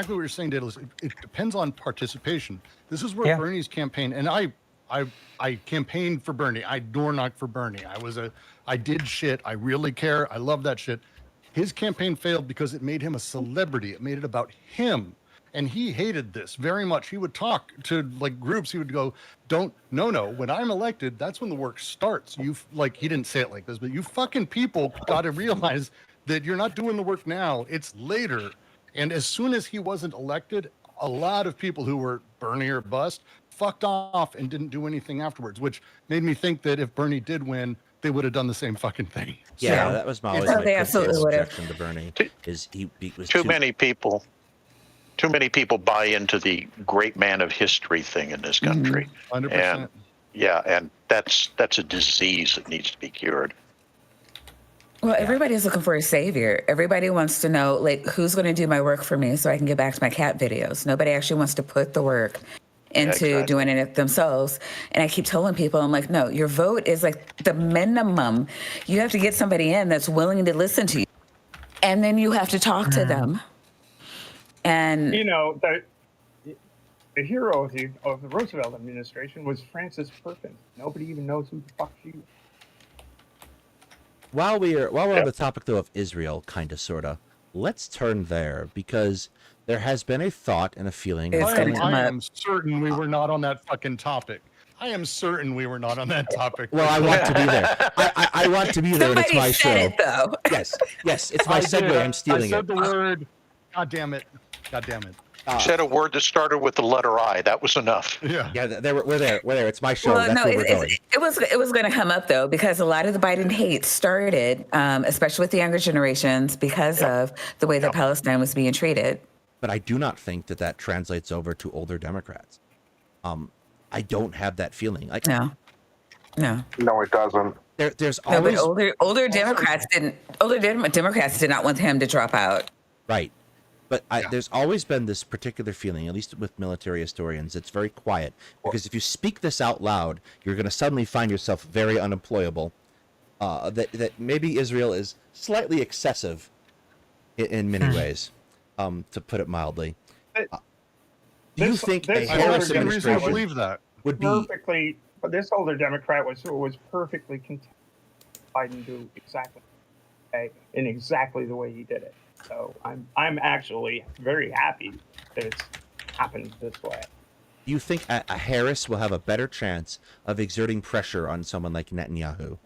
you're saying, Daedalus, it depends on participation. This is where Bernie's campaign, and I campaigned for Bernie. I door knocked for Bernie. I did shit. I really care. I love that shit. His campaign failed because it made him a celebrity. It made it about him. And he hated this very much. He would talk to groups. He would go, no. When I'm elected, that's when the work starts. He didn't say it like this, but you fucking people got to realize that you're not doing the work now. It's later. And as soon as he wasn't elected, a lot of people who were Bernie or bust fucked off and didn't do anything afterwards, which made me think that if Bernie did win, they would have done the same fucking thing. Yeah, that was always my objection to Bernie. Is he was too many people. Too many people buy into the great man of history thing in this country. 100%. And that's a disease that needs to be cured. Well, everybody's looking for a savior. Everybody wants to know, who's going to do my work for me so I can get back to my cat videos. Nobody actually wants to put the work into doing it themselves. And I keep telling people, I'm like, no, your vote is the minimum. You have to get somebody in that's willing to listen to you. And then you have to talk to them. And the hero of the Roosevelt administration was Frances Perkins. Nobody even knows who the fuck she is. While we're on the topic though of Israel, kind of, sorta, let's turn there because there has been a thought and a feeling. I am certain we were not on that fucking topic. I am certain we were not on that topic. Well, I want to be there. I want to be there. Somebody it's my said show. It, though. Yes, it's my segue. I'm stealing I said the word. God damn it. God damn it. Said a word that started with the letter I. That was enough. Yeah. Yeah, we're there. It's my show. Well, That's no, where we're going. it was going to come up though, because a lot of the Biden hate started, especially with the younger generations, because of the way that Palestine was being treated. But I do not think that translates over to older Democrats. I don't have that feeling. Like No, No, it doesn't. there's no, but always older Democrats did not want him to drop out. right. But there's always been this particular feeling, at least with military historians, it's very quiet. Because if you speak this out loud, you're going to suddenly find yourself very unemployable. That maybe Israel is slightly excessive in many ways, to put it mildly. Do you think a Harris administration believe that would be perfectly? This older Democrat was perfectly content Biden do in exactly the way he did it. So I'm actually very happy that it's happened this way. Do you think a Harris will have a better chance of exerting pressure on someone like Netanyahu,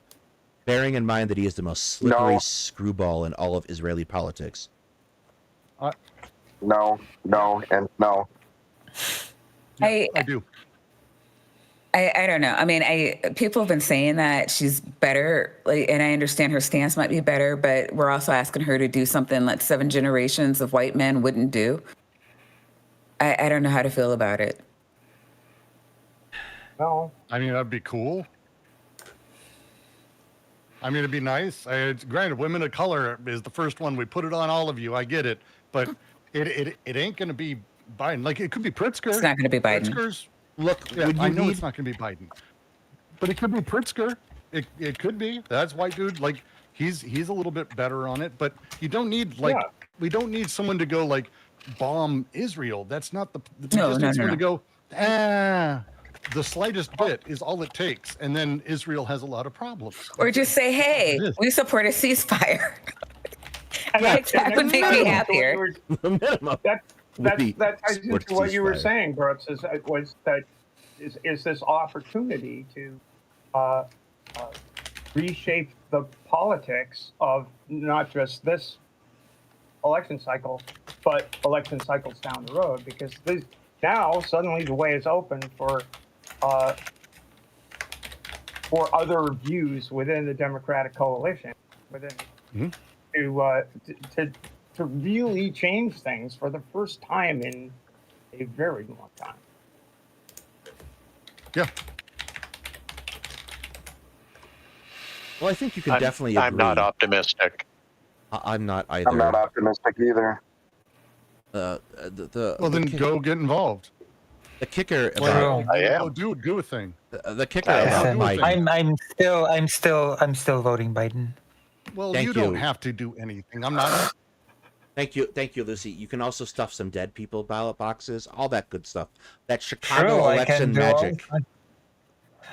bearing in mind that he is the most slippery screwball in all of Israeli politics? No, and no. I do. I don't know. I mean, people have been saying that she's better, and I understand her stance might be better, but we're also asking her to do something that 7 generations of white men wouldn't do. I don't know how to feel about it. No, I mean, that'd be cool. I mean, it'd be nice. Granted, women of color is the first one. We put it on all of you. I get it. But it ain't going to be Biden. Like, it could be Pritzker. It's not going to be Biden. Pritzker's, Look, yeah, I know it's not going to be Biden. But it could be Pritzker. It could be. That's white dude. Like, he's a little bit better on it. But you don't need, we don't need someone to go, bomb Israel. That's not the No. to go, the slightest bit is all it takes, and then Israel has a lot of problems. Or just say, hey, we support a ceasefire. That would make me happier. That ties into what you were saying, Brooks, is this opportunity to reshape the politics of not just this election cycle, but election cycles down the road, because now suddenly the way is open for other views within the Democratic coalition, to really change things for the first time in a very long time. Yeah. Well, I think you can definitely agree. I'm not optimistic. I'm not either. I'm not optimistic either. Well, then go get involved. The kicker Well, about I am. Do a thing. the kicker I about am. Biden. I'm still voting Biden. Well, Thank you don't you. have to do anything. I'm not. Thank you, Lucy. You can also stuff some dead people ballot boxes, all that good stuff. That Chicago True, election magic.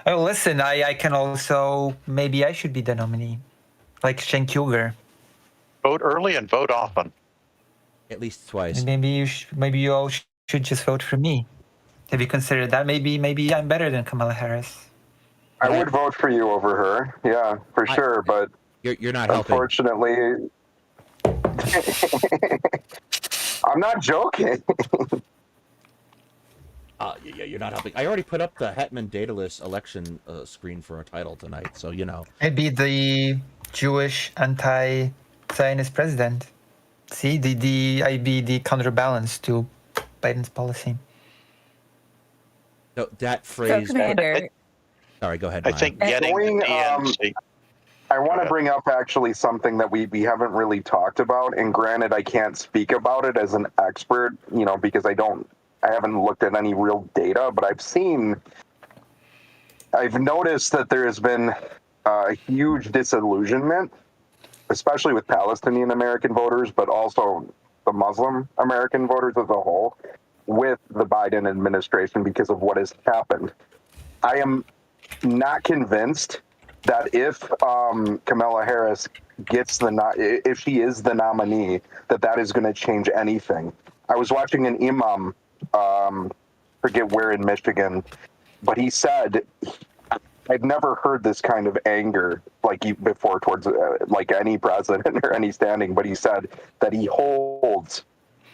Oh, listen, I can also, maybe I should be the nominee, like Cenk Uygur. Vote early and vote often. At least twice. Maybe you all should just vote for me. Have you considered that? Maybe I'm better than Kamala Harris. I would vote for you over her. Yeah, for sure. But You're not helping. unfortunately, I'm not joking. Yeah, you're not helping. I already put up the Hetman Daedalus election screen for a title tonight, so you know. I'd be the Jewish anti-Zionist president. See, I'd be the counterbalance to Biden's policy. So that So, phrase. Commander, Sorry, go ahead. I Maya. think getting Going, the DNC. I want to ahead. bring up actually something that we haven't really talked about, and granted, I can't speak about it as an expert, because I haven't looked at any real data, but I've noticed that there has been a huge disillusionment, especially with Palestinian American voters, but also the Muslim American voters as a whole, with the Biden administration because of what has happened. I am not convinced that if Kamala Harris if she is the nominee, that is going to change anything. I was watching an imam, forget where in Michigan, but he said, I've never heard this kind of anger before towards any president or any standing, but he said that he holds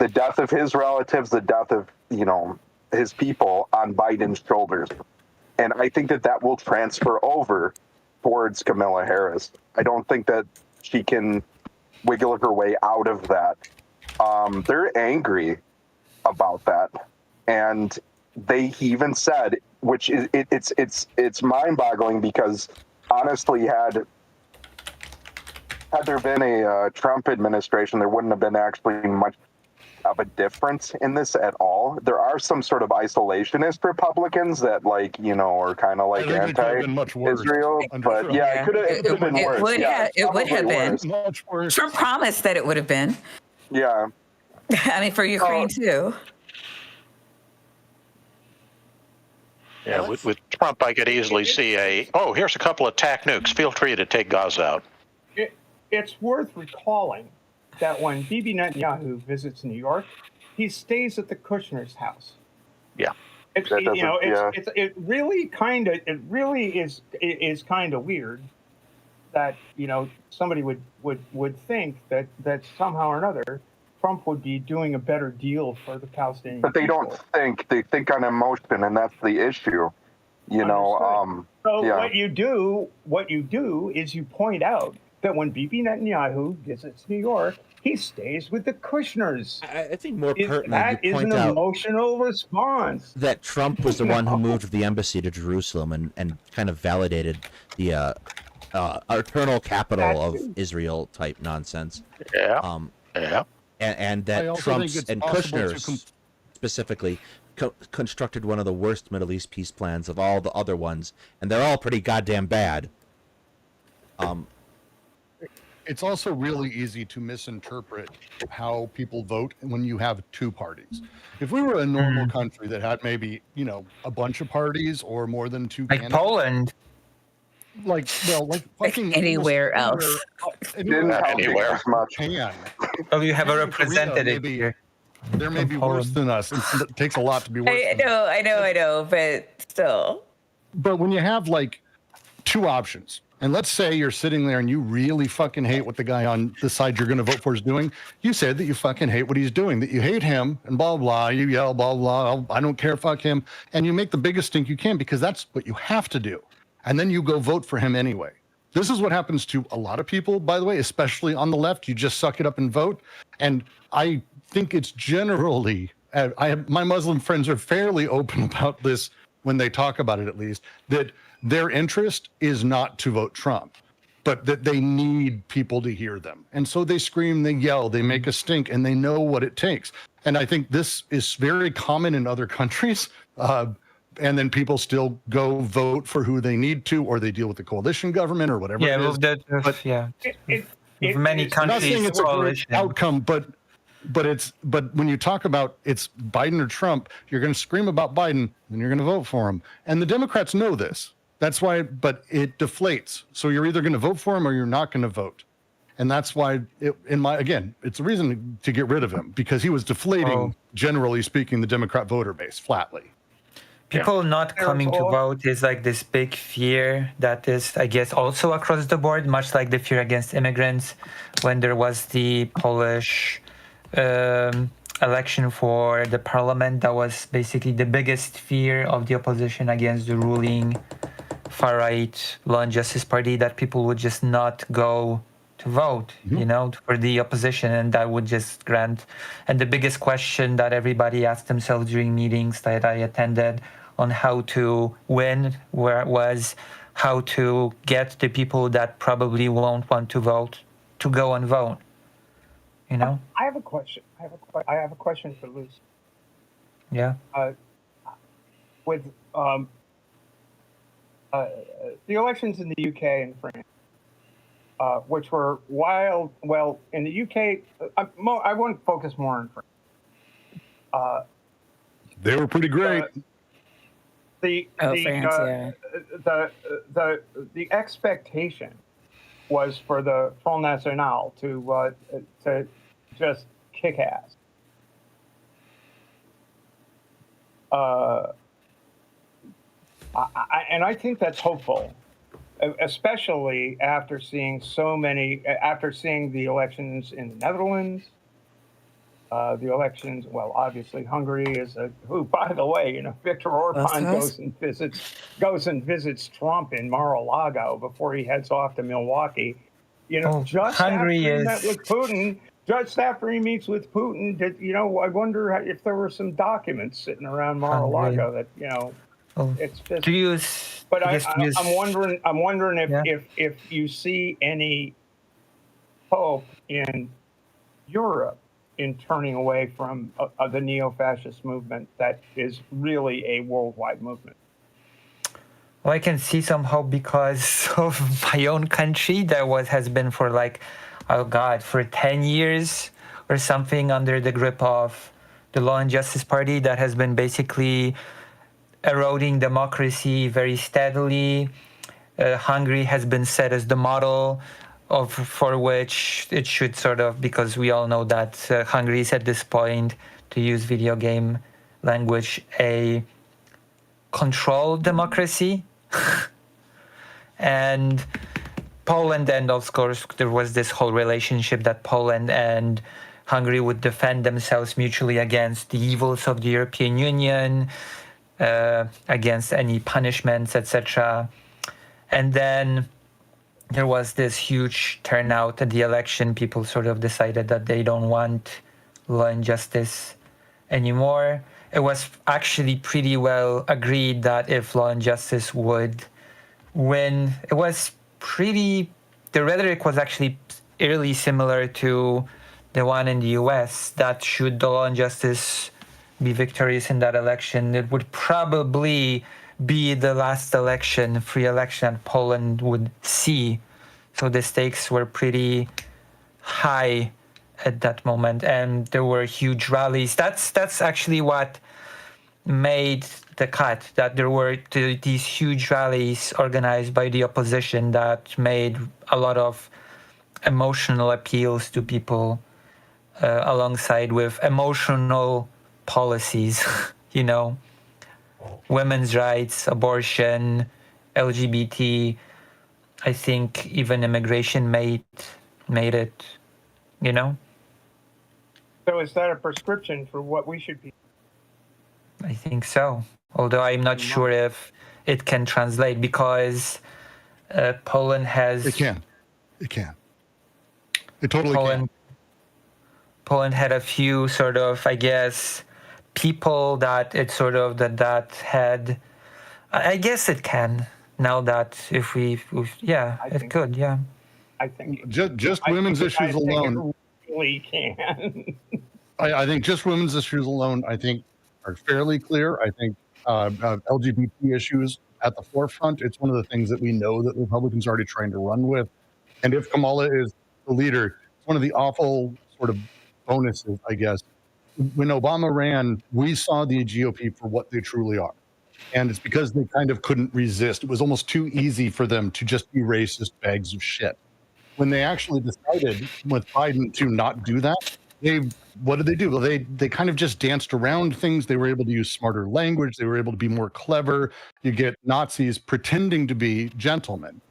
the death of his relatives, the death of, his people on Biden's shoulders. And I think that will transfer over towards Kamala Harris. I don't think that she can wiggle her way out of that. They're angry about that. And he even said, which is it's mind-boggling, because honestly, had there been a Trump administration, there wouldn't have been actually much of a difference in this at all. There are some sort of isolationist Republicans that, are kind of like anti-Israel, but yeah, it could have been worse. It would have been much worse. Trump promised that it would have been. Yeah. I mean, for Ukraine too. Yeah, with Trump, I could easily see here's a couple of TAC nukes. Feel free to take Gaza out. It's worth recalling that when Bibi Netanyahu visits New York, he stays at the Kushner's house. Yeah. It really is kind of weird that somebody would think that somehow or another Trump would be doing a better deal for the Palestinian But they people. don't think. They think on emotion, and that's the issue. So what you do is you point out that when Bibi Netanyahu visits New York, he stays with the Kushners. I think more pertinent, that you is point an out emotional response. that Trump was the one who moved the embassy to Jerusalem and kind of validated the eternal capital of Israel type nonsense. Yeah. And that Trump's and Kushner's specifically constructed one of the worst Middle East peace plans of all the other ones, and they're all pretty goddamn bad. It's also really easy to misinterpret how people vote when you have two parties. If we were a normal country that had maybe, a bunch of parties or more than two like candidates, Poland. like fucking anywhere else. Anywhere. Oh, you have a representative here. They're maybe worse than us. It takes a lot to be worse. I know, but still. But when you have like two options, and let's say you're sitting there and you really fucking hate what the guy on the side you're going to vote for is doing, you said that you fucking hate what he's doing, that you hate him, and blah, blah, you yell, blah, blah, I don't care, fuck him. And you make the biggest stink you can because that's what you have to do. And then you go vote for him anyway. This is what happens to a lot of people, by the way, especially on the left. You just suck it up and vote. And I think it's generally, my Muslim friends are fairly open about this when they talk about it, at least, that their interest is not to vote Trump, but that they need people to hear them. And so they scream, they yell, they make a stink, and they know what it takes. And I think this is very common in other countries. And then people still go vote for who they need to, or they deal with the coalition government or whatever it is. Many countries, I'm not saying it's a great outcome, but when you talk about it's Biden or Trump, you're going to scream about Biden and you're going to vote for him. And the Democrats know this. That's why, but it deflates. So you're either going to vote for him or you're not going to vote. And that's why, it's a reason to get rid of him, because he was deflating, generally speaking, the Democrat voter base flatly. People not coming to vote is like this big fear that is, I guess, also across the board, much like the fear against immigrants when there was the Polish election for the parliament. That was basically the biggest fear of the opposition against the ruling far-right Law and Justice Party, that people would just not go to vote, for the opposition, and that would just grant. And the biggest question that everybody asked themselves during meetings that I attended on how to win was how to get the people that probably won't want to vote to go and vote. I have a question. I have a question for Lucy. Yeah. With the elections in the UK and France, which were wild. Well, in the UK, I want to focus more on France. They were pretty great. The expectation was for the Front National to just kick ass. And I think that's hopeful, especially after seeing the elections in the Netherlands, the elections. Well, obviously Hungary is who, by the way, Viktor Orban course. goes and visits Trump in Mar-a-Lago before he heads off to Milwaukee. Oh, Just Hungary after he is. met with Putin. Just after he meets with Putin, I wonder if there were some documents sitting around Hungary. Mar-a-Lago that Oh, it's just. to use. But I guess to use. I'm wondering if, Yeah. if you see any hope in Europe in turning away from the neo-fascist movement that is really a worldwide movement. Well, I can see some hope because of my own country that has been for for 10 years or something under the grip of the Law and Justice Party that has been basically eroding democracy very steadily. Hungary has been set as the model for which it should because we all know that Hungary is at this point, to use video game language, a controlled democracy. And Poland, and of course there was this whole relationship that Poland and Hungary would defend themselves mutually against the evils of the European Union, against any punishments, etc. And then there was this huge turnout at the election. People decided that they don't want Law and Justice anymore. It was actually pretty well agreed that if Law and Justice would win, the rhetoric was actually eerily similar to the one in the US, that should the Law and Justice be victorious in that election, it would probably be the last free election that Poland would see. So the stakes were pretty high at that moment, and there were huge rallies. That's actually what made the cut, that there were these huge rallies organized by the opposition that made a lot of emotional appeals to people, alongside with emotional policies, women's rights, abortion, LGBT. I think even immigration made it, So is that a prescription for what we should be? I think so. Although I'm not sure if it can translate, because Poland has... It can. It totally can. Poland had a few people that it that had... I guess it can, now that it could, yeah. I think just women's issues alone. It really can. I think just women's issues alone, I think, are fairly clear. I think LGBT issues at the forefront. It's one of the things that we know that Republicans are already trying to run with. And if Kamala is the leader, it's one of the awful bonuses, I guess. When Obama ran, we saw the GOP for what they truly are. And it's because they kind of couldn't resist. It was almost too easy for them to just be racist bags of shit. When they actually decided with Biden to not do that, what did they do? Well, they kind of just danced around things. They were able to use smarter language. They were able to be more clever. You get Nazis pretending to be gentlemen.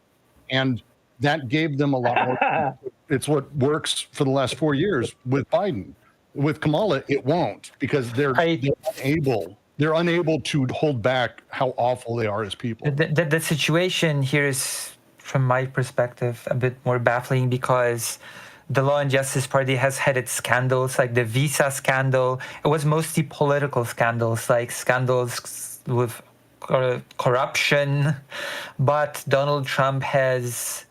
And that gave them a lot more. It's what works for the last 4 years with Biden. With Kamala, it won't, because they're unable to hold back how awful they are as people. The situation here is, from my perspective, a bit more baffling, because the Law and Justice Party has had its scandals, like the visa scandal. It was mostly political scandals, like scandals with corruption. But Donald Trump has,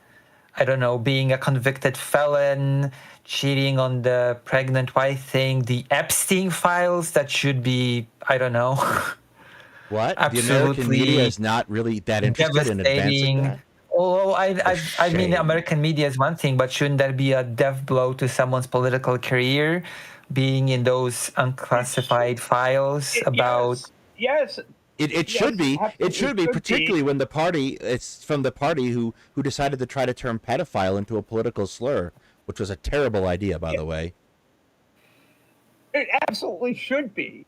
being a convicted felon, cheating on the pregnant wife thing, the Epstein files that should be, What? Absolutely the American media is not really that interested in advancing that? Oh, I mean, American media is one thing, but shouldn't that be a death blow to someone's political career, being in those unclassified files about? Yes. It should be. It should be, particularly when it's from the party who decided to try to turn pedophile into a political slur, which was a terrible idea, by the way. It absolutely should be.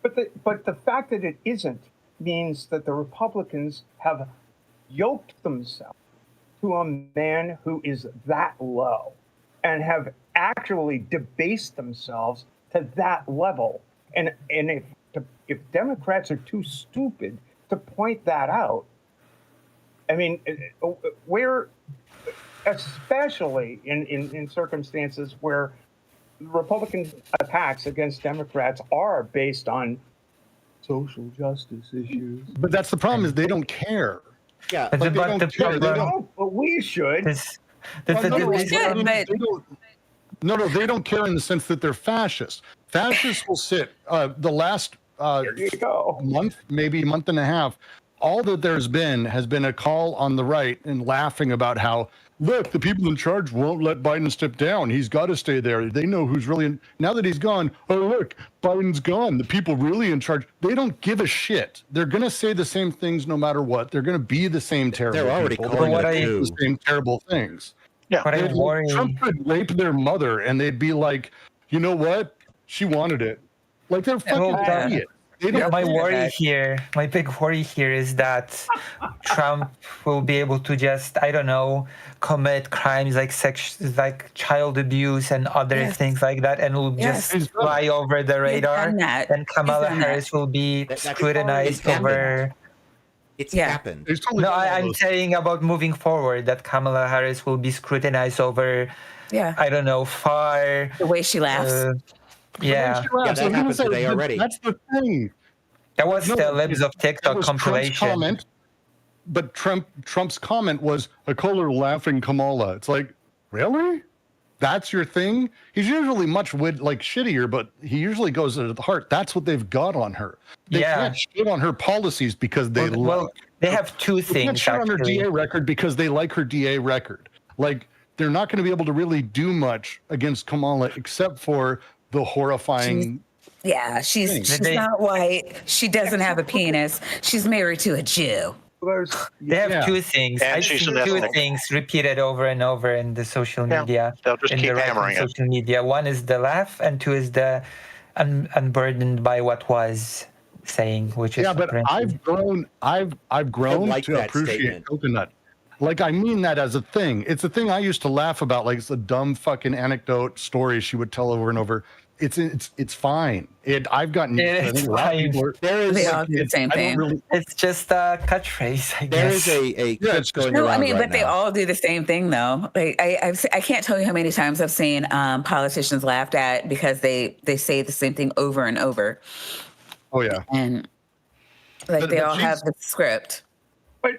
But the fact that it isn't means that the Republicans have yoked themselves to a man who is that low, and have actually debased themselves to that level. And if Democrats are too stupid to point that out, I mean, we're especially in circumstances where Republican attacks against Democrats are based on social justice issues. But that's the problem, is they don't care. Yeah, But Like, they but don't the care. They problem don't. But we should. is Well, the no, we should, they but- don't. No, they don't care in the sense that they're fascist. Fascists will sit the last There you go. month, maybe month and a half. All that there's been has been a call on the right and laughing about how, look, the people in charge won't let Biden step down. He's got to stay there. They know who's really in. Now that he's gone, oh, look, Biden's gone. The people really in charge. They don't give a shit. They're going to say the same things no matter what. They're going to be the same terrible They're already people. calling They're it gonna do too. the same terrible things. Yeah. what I worry. Trump could rape their mother and they'd be like, you know what? She wanted it. Like, they're fucking Well, idiots. They don't My Yeah, worry that- here, my big worry here is that Trump will be able to just, I don't know, commit crimes like child abuse and other Yes. things like that, and will Yes. just fly over the radar. done that. And Kamala done that. Harris will be That's scrutinized happened. over. it's Yeah. happened. He's totally No, done all I'm those- saying about moving forward that Kamala Harris will be scrutinized over, Yeah. I don't know, far. The way she laughs. Yeah, Yeah, that happened today already. That's the thing. that was No, the Libs of That TikTok was Trump's compilation. comment, but Trump's comment was a caller laughing Kamala. It's like, really? That's your thing? He's usually much shittier, but he usually goes to the heart. That's what they've got on her. They Yeah. can't shit on her policies because they Well, they have two They can't things shit on her actually. DA record because they like her DA record. Like, they're not going to be able to really do much against Kamala except for the horrifying. Yeah, she's They- not white. She doesn't have a penis. She's married to a Jew. They have Yeah. two things. And I've she's seen an two ethnic. things repeated over and over in the social Yeah. media. They'll just in keep the right hammering it. social media. One is the laugh, and two is the unburdened by what was saying, which is Yeah, but apparently- I've grown like to that appreciate statement. coconut. Like, I mean that as a thing. It's a thing I used to laugh about. Like, it's a dumb fucking anecdote story she would tell over and over. It's fine. I've gotten used to it. I It's think a lot of fine. people are- There is They all do the it's- same I don't thing. really- it's just a catchphrase, I there guess. is a Yeah, clip it's going No, around I mean, right but they now. all do the same thing, though. Like I can't tell you how many times I've seen politicians laughed at because they say the same thing over and over, Oh yeah. and like But- they but all have the script.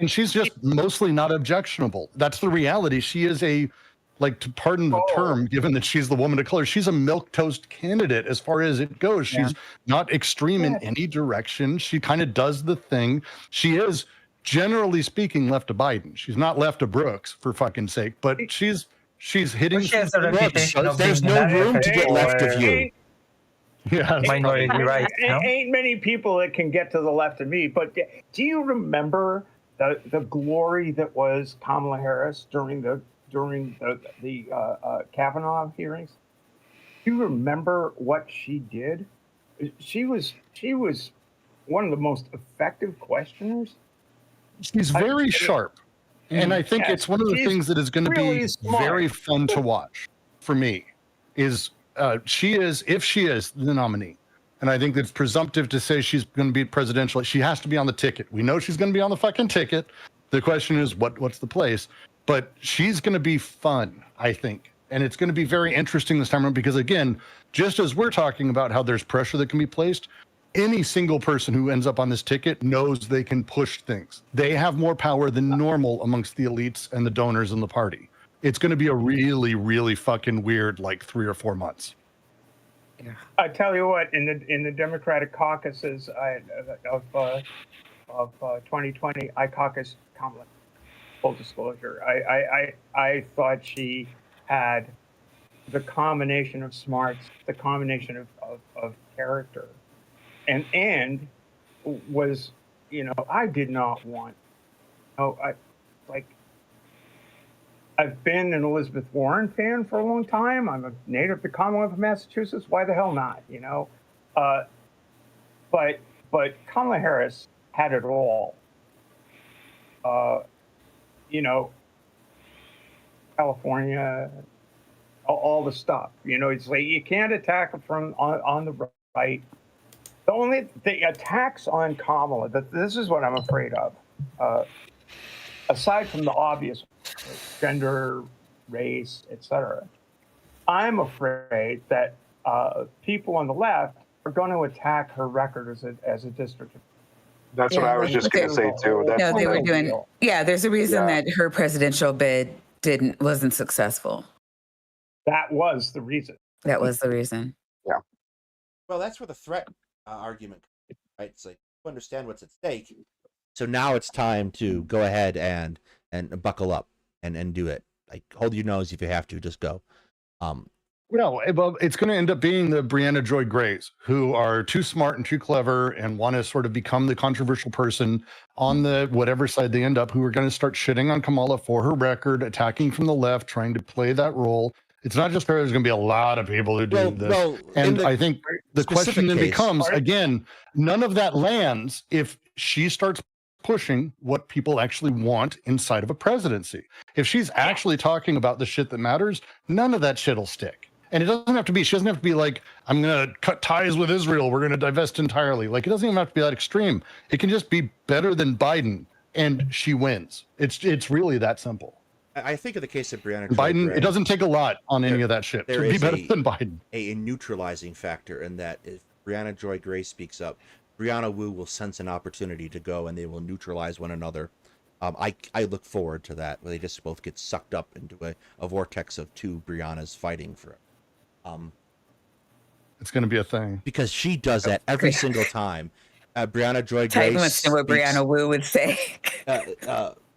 And she's just mostly not objectionable. That's the reality. She is to pardon the term, given that she's the woman of color, she's a milquetoast candidate as far as it goes. She's not extreme in any direction. She kind of does the thing. She is, generally speaking, left of Biden. She's not left of Brooks, for fucking sake, but she's hitting. She has a some things. reputation of There's being no an room to advocate get left of for you. Yeah, minority rights. No? Ain't many people that can get to the left of me. But do you remember the glory that was Kamala Harris during the Kavanaugh hearings? Do you remember what she did? She was one of the most effective questioners. She's very sharp. And I think Yes, it's one of the she's things that is going to really be smart. very fun to watch for me is if she is the nominee. And I think it's presumptive to say she's going to be presidential. She has to be on the ticket. We know she's going to be on the fucking ticket. The question is what's the place? But she's going to be fun, I think. And it's going to be very interesting this time around because, again, just as we're talking about how there's pressure that can be placed, any single person who ends up on this ticket knows they can push things. They have more power than normal amongst the elites and the donors in the party. It's going to be a really, really fucking weird 3 or 4 months. I tell you what, in the Democratic caucuses of 2020, I caucused Kamala. Full disclosure, I thought she had the combination of smarts, the combination of character, and was, I did not want. I've been an Elizabeth Warren fan for a long time. I'm a native of the Commonwealth of Massachusetts. Why the hell not? But Kamala Harris had it all. California, all the stuff. It's like you can't attack it from on the right. The attacks on Kamala. This is what I'm afraid of. Aside from the obvious, gender, race, etc., I'm afraid that people on the left are going to attack her record as a district. That's what I was just going to say too. No, they were doing. deal. Yeah, there's a reason that her presidential bid wasn't successful. That was the reason. That was the reason. Yeah. Well, that's where the threat argument comes in, right? It's like you understand what's at stake. So now it's time to go ahead and buckle up and do it. Like hold your nose if you have to, just go. Well, it's going to end up being the Brianna Joy Grays, who are too smart and too clever and want to sort of become the controversial person on the whatever side they end up, who are going to start shitting on Kamala for her record, attacking from the left, trying to play that role. It's not just her. There's going to be a lot of people who do this. And I think the question then becomes, again, none of that lands if she starts pushing what people actually want inside of a presidency. If she's actually talking about the shit that matters, none of that shit will stick. And it doesn't have to be, she doesn't have to be like, I'm going to cut ties with Israel. We're going to divest entirely. Like, it doesn't even have to be that extreme. It can just be better than Biden and she wins. It's really that simple. I think of the case of Brianna Biden, Gray, it doesn't take a lot on any of that shit to be better than Biden. A neutralizing factor in that if Brianna Joy Gray speaks up, Brianna Wu will sense an opportunity to go and they will neutralize one another. I look forward to that, where they just both get sucked up into a vortex of two Briannas fighting for it. It's going to be a thing. Because she does that every single time. Brianna Joy Gray Wants to know what Brianna Wu would say.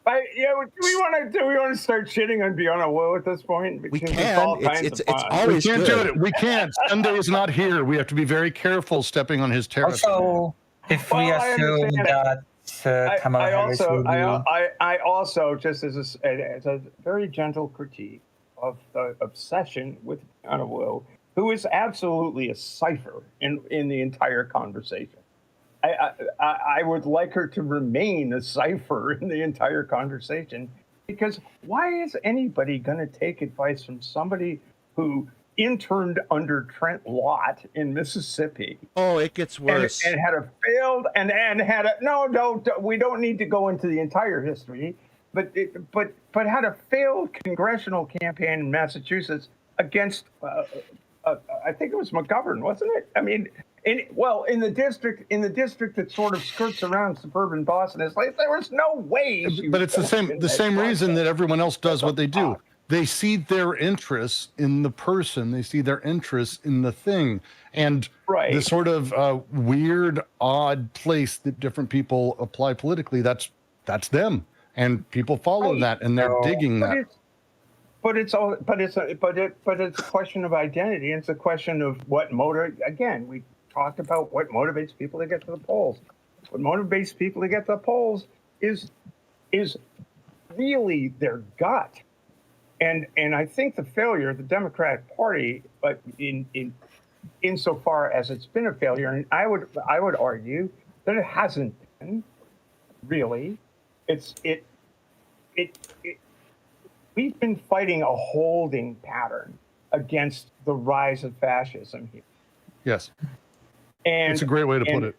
We want to start shitting on Brianna Wu at this point. We can. It's always we can't good. do it. We can't. Sunday is not here. We have to be very careful stepping on his territory. Also, if we assume that Kamala Harris will be... I also, just as a very gentle critique of the obsession with Brianna Wu, who is absolutely a cipher in the entire conversation. I would like her to remain a cipher in the entire conversation, because why is anybody going to take advice from somebody who interned under Trent Lott in Mississippi? Oh, it gets worse. And had a failed and had a no, we don't need to go into the entire history, but had a failed congressional campaign in Massachusetts against I think it was McGovern, wasn't it? I mean, in the district that sort of skirts around suburban Boston, it's like there was no way. But it's the same reason that everyone else does what they do. They see their interests in the person. They see their interests in the thing. And the sort of weird, odd place that different people apply politically, that's them. And people follow that, and they're digging that. But it's a question of identity. It's a question of what again, we talked about what motivates people to get to the polls. What motivates people to get to the polls is really their gut. And I think the failure of the Democratic Party, but insofar as it's been a failure, and I would argue that it hasn't been really. We've been fighting a holding pattern against the rise of fascism here. Yes, and it's a great way to put it.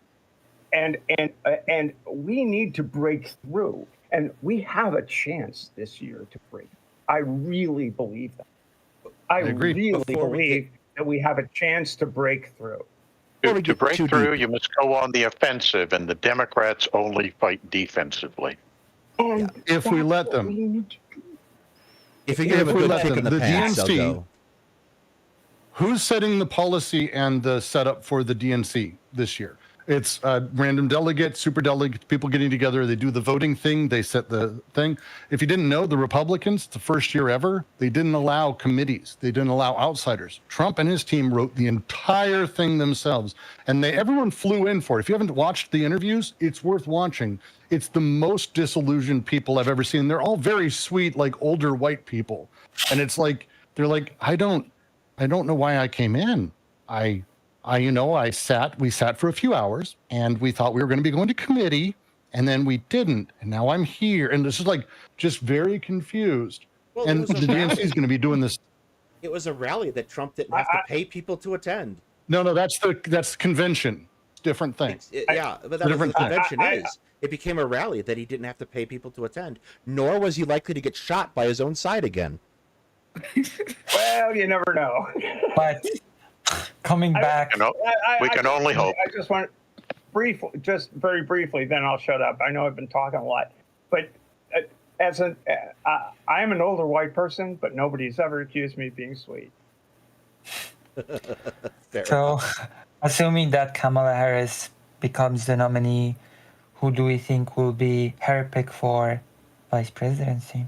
And we need to break through, and we have a chance this year to break. I really believe that. I agree. really believe that we have a chance to break through. To break through, you must go on the offensive, and the Democrats only fight defensively. And if we let them. If you give a good kick in the pants, DNC, they'll go. Who's setting the policy and the setup for the DNC this year? It's random delegates, super delegates, people getting together. They do the voting thing. They set the thing. If you didn't know, the Republicans, the first year ever, they didn't allow committees. They didn't allow outsiders. Trump and his team wrote the entire thing themselves, and everyone flew in for it. If you haven't watched the interviews, it's worth watching. It's the most disillusioned people I've ever seen. They're all very sweet, like older white people, and it's like they're like, I don't know why I came in. We sat for a few hours and we thought we were going to be going to committee, and then we didn't. And now I'm here. And this is like just very confused. Well, and the DNC is going to be doing this. It was a rally that Trump didn't have to pay people to attend. No, that's convention. Different thing. Yeah, but that's what the convention is. It became a rally that he didn't have to pay people to attend, nor was he likely to get shot by his own side again. Well, you never know. But coming back, We can only hope. I just want just very briefly, then I'll shut up. I know I've been talking a lot, but I am an older white person, but nobody's ever accused me of being sweet. so assuming that Kamala Harris becomes the nominee, who do we think will be her pick for vice presidency?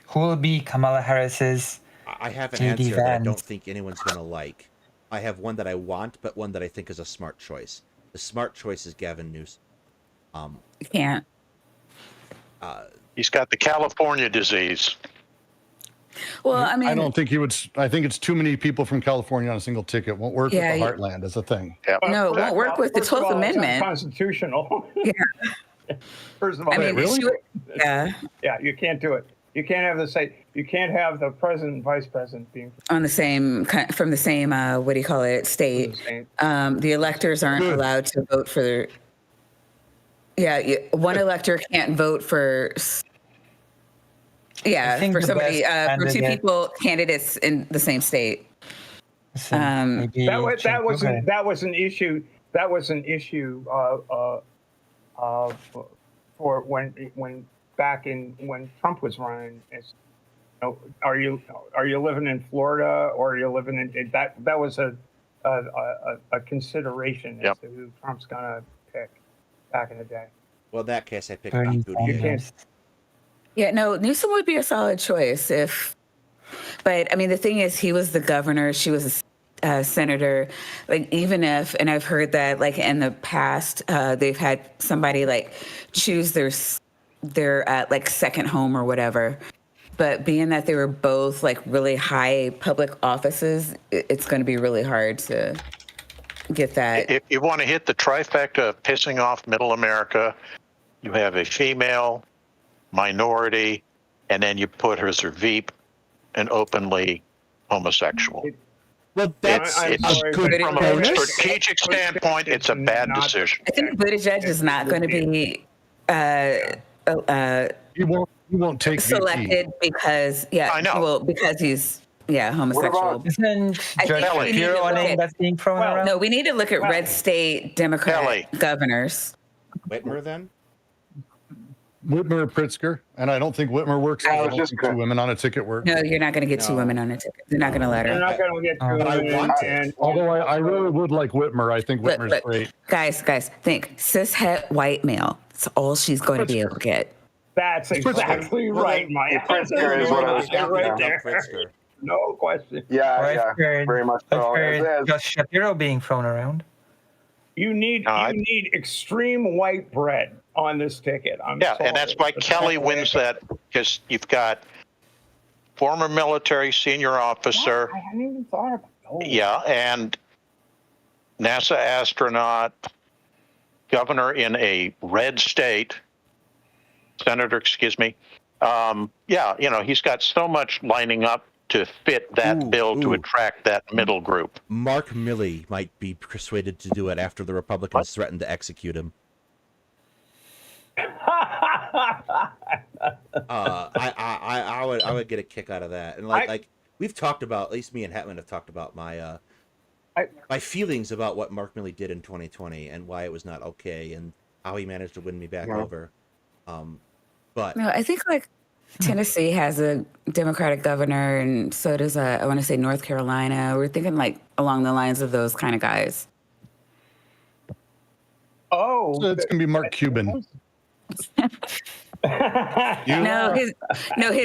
Who will be Kamala Harris's? I have an answer that I don't think anyone's going to like. I have one that I want, but one that I think is a smart choice. The smart choice is Gavin Newsom. You can't. He's got the California disease. Well, I mean, I don't think he would. I think it's too many people from California on a single ticket. Won't work with the heartland as a thing. Yep. no, it won't work with the First of 12th all, it's Amendment. unconstitutional. Yeah. First of all, I mean, really? yeah, yeah, you can't do it. You can't have you can't have the president and vice president being on the same from the same what do you call it state. The electors aren't allowed to vote for their. Yeah, one elector can't vote for. Yeah, for somebody for two candidates in the same state. That was an issue. That was an issue for when Trump was running. Are you living in Florida or are you living in that was a consideration as to who Trump's gonna pick back in the day. Well, in that case, I picked Pete Buttigieg. Yeah, no, Newsom would be a solid choice but I mean, the thing is, he was the governor, she was a senator. Like, even if, and I've heard that, like, in the past, they've had somebody like choose their like second home or whatever. But being that they were both like really high public offices, it's going to be really hard to get that. If you want to hit the trifecta of pissing off middle America, you have a female, minority, and then you put her as her veep and openly homosexual. Well, that's it's good from a strategic standpoint, it's a bad decision. I think Buttigieg is not going to be He won't take selected VP. because I know. well, because he's homosexual. Isn't Judge Shapiro a name that's being thrown around? No, we need to look at red state Democrat Kelly. governors. Whitmer, then? Whitmer, Pritzker, and I don't think Whitmer works. I don't think two women on a ticket work. No, you're not going to get two women on a ticket. They're not going to let They're her. not going to get But I want it. Although I really would like Whitmer. I think Whitmer's Look, great. guys, think cishet white male. That's all she's going to be able to get. That's exactly right, Maya. Pritzker is what I was right there. Pritzker. No question. Yeah, very much so. I've heard Judge Shapiro being thrown around. You need extreme white bread on this ticket. I'm sorry. And that's why Kelly wins that, because you've got former military senior officer. I hadn't even thought about it. Yeah, and NASA astronaut, governor in a red state, senator, excuse me. He's got so much lining up to fit that bill to attract that middle group. Mark Milley might be persuaded to do it after the Republicans threatened to execute him. I would get a kick out of that, and like we've talked about, at least me and Hetman have talked about my feelings about what Mark Milley did in 2020 and why it was not okay and how he managed to win me back over. But no, I think like Tennessee has a Democratic governor, and so does I want to say North Carolina. We're thinking like along the lines of those kind of guys. Oh, So it's gonna be Mark Cuban. His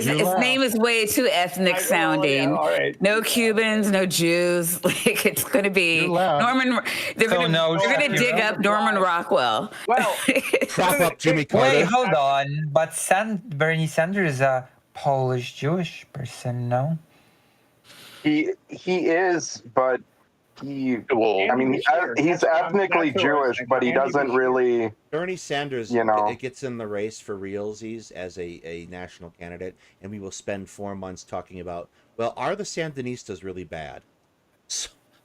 name is way too ethnic sounding. Yeah, all right. No Cubans, no Jews. Like, it's going to be Norman. They're going to dig up Norman Rockwell. Well, prop up Jimmy Carter. Wait, hold on. But Bernie Sanders is a Polish Jewish person, no? He is, but I mean, he's ethnically Jewish, but he doesn't really. Bernie Sanders, it gets in the race for realsies as a national candidate, and we will spend 4 months talking about, well, are the Sandinistas really bad?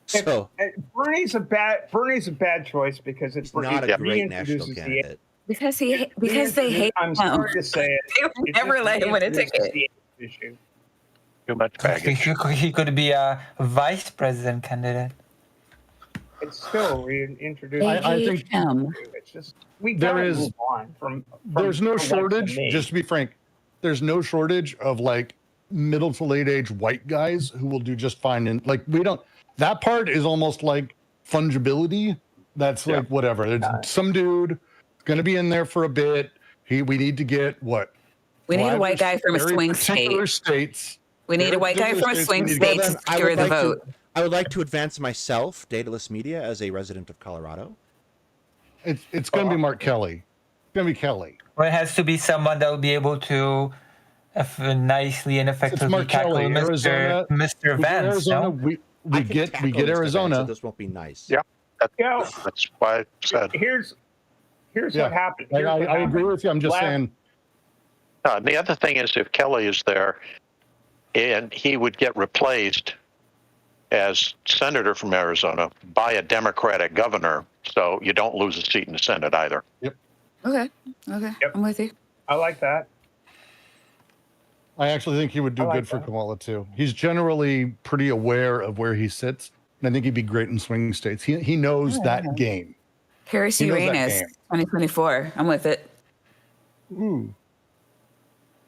So Bernie's a bad choice because it's not a great national candidate. Because they hate I'm him. sorry to say it. They would never let him win a ticket. Issue. Too much baggage. He could be a vice president candidate. It's still reintroduced. I think it's just we gotta move on from there's no shortage. Just to be frank, there's no shortage of like middle to late age white guys who will do just fine. And like we don't. That part is almost like fungibility. That's like whatever. It's some dude going to be in there for a bit. We need to get what? We need a white guy from a swing states. We need a white guy from a swing state to secure the vote. I would like to advance myself, Daedalus Media, as a resident of Colorado. It's going to be Mark Kelly. It's going to be Kelly. Well, it has to be someone that will be able to nicely and effectively tackle Mr. Vance. Arizona, we get Arizona. So this won't be nice. Yeah, that's why I said. Here's what happened. I agree with you. I'm just saying. The other thing is, if Kelly is there, and he would get replaced as senator from Arizona by a Democratic governor, so you don't lose a seat in the Senate either. Yep. Okay. Yep. I'm with you. I like that. I actually think he would do good for Kamala too. He's generally pretty aware of where he sits, and I think he'd be great in swing states. He knows that game. Harris Uranus, 2024. I'm with it. Ooh.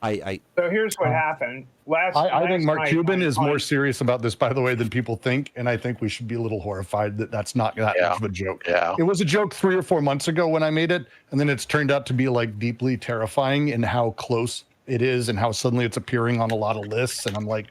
So here's what happened. I think Mark Cuban is more serious about this, by the way, than people think, and I think we should be a little horrified that that's not that much of a joke. Yeah. It was a joke 3 or 4 months ago when I made it, and then it's turned out to be like deeply terrifying in how close it is and how suddenly it's appearing on a lot of lists, and I'm like,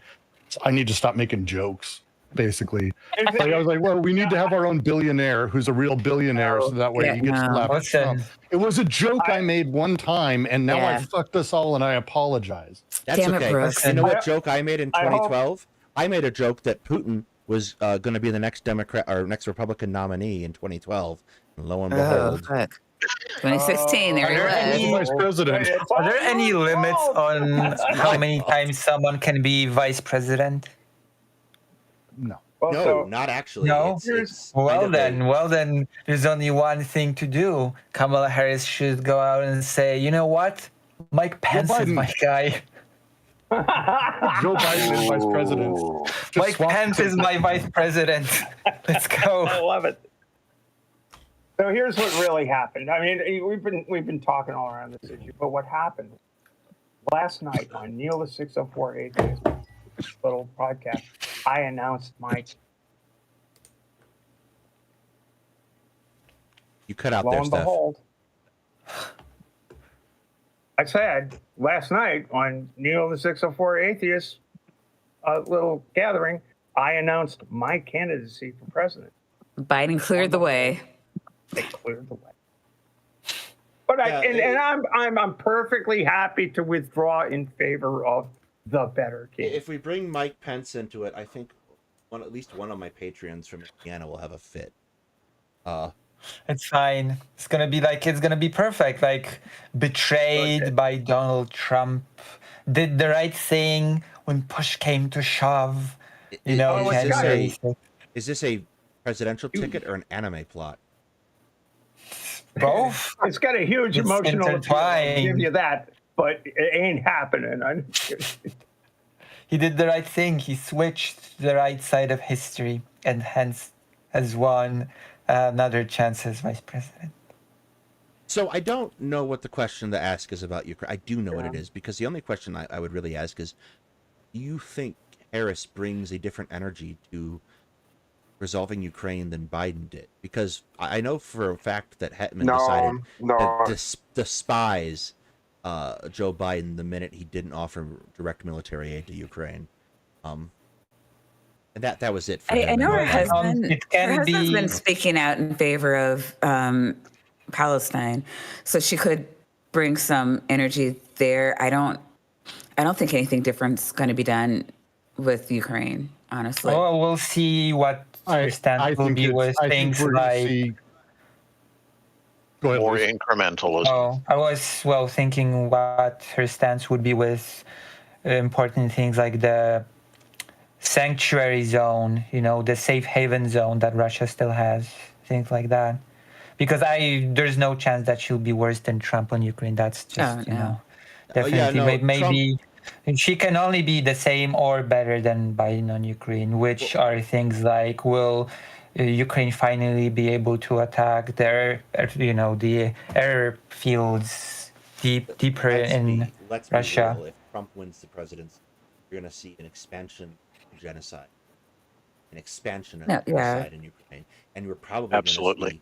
I need to stop making jokes. Basically, I was like, well, we need to have our own billionaire who's a real billionaire, so that way he gets to laugh at Trump. It was a joke I made one time, and now I fucked us all, and I apologize. That's okay. You know what joke I made in 2012? I made a joke that Putin was going to be the next Democrat or next Republican nominee in 2012. And lo and behold. 2016, there he was. Vice president. Are there any limits on how many times someone can be vice president? No. No, not actually. No. Well then, there's only one thing to do. Kamala Harris should go out and say, you know what? Mike Pence is my guy. Joe Biden is vice president. Mike Pence is my vice president. Let's go. I love it. So here's what really happened. I mean, we've been talking all around this issue, but what happened last night on Neil the 604 Atheist little podcast, I announced my. You cut out lo there, and Steph. Behold, I said last night on Neil the 604 Atheist little gathering, I announced my candidacy for president. Biden cleared the way. They cleared the way. But I'm perfectly happy to withdraw in favor of the better king. If we bring Mike Pence into it, I think at least one of my Patreons from Indiana will have a fit. It's fine. It's gonna be perfect. Like betrayed by Donald Trump, did the right thing when push came to shove. You know, is this a presidential ticket or an anime plot? Both. It's got a huge emotional appeal, I'll give you that, but it ain't happening. He did the right thing. He switched to the right side of history and hence has won another chance as vice president. So I don't know what the question to ask is about Ukraine. I do know what it is, because the only question I would really ask is, do you think Harris brings a different energy to resolving Ukraine than Biden did? Because I know for a fact that Hetman decided to despise Joe Biden the minute he didn't offer direct military aid to Ukraine. And that was it for him. I know her husband's been speaking out in favor of Palestine, so she could bring some energy there. I don't think anything different's going to be done with Ukraine, honestly. Well, we'll see what her stance I will think be it's, with I think things we're going to like. see. Go ahead, More Luis. incrementalism. Oh, I was thinking what her stance would be with important things like the sanctuary zone, the safe haven zone that Russia still has, things like that. Because there's no chance that she'll be worse than Trump on Ukraine. That's just, no. definitely no, maybe she can only be the same or better than Biden on Ukraine, which are things like will Ukraine finally be able to attack their, the airfields deeper in Let's be Russia. real. If Trump wins the presidency, you're going to see an expansion of genocide, an expansion of No, yeah. genocide in Ukraine, and we're probably going to Absolutely. see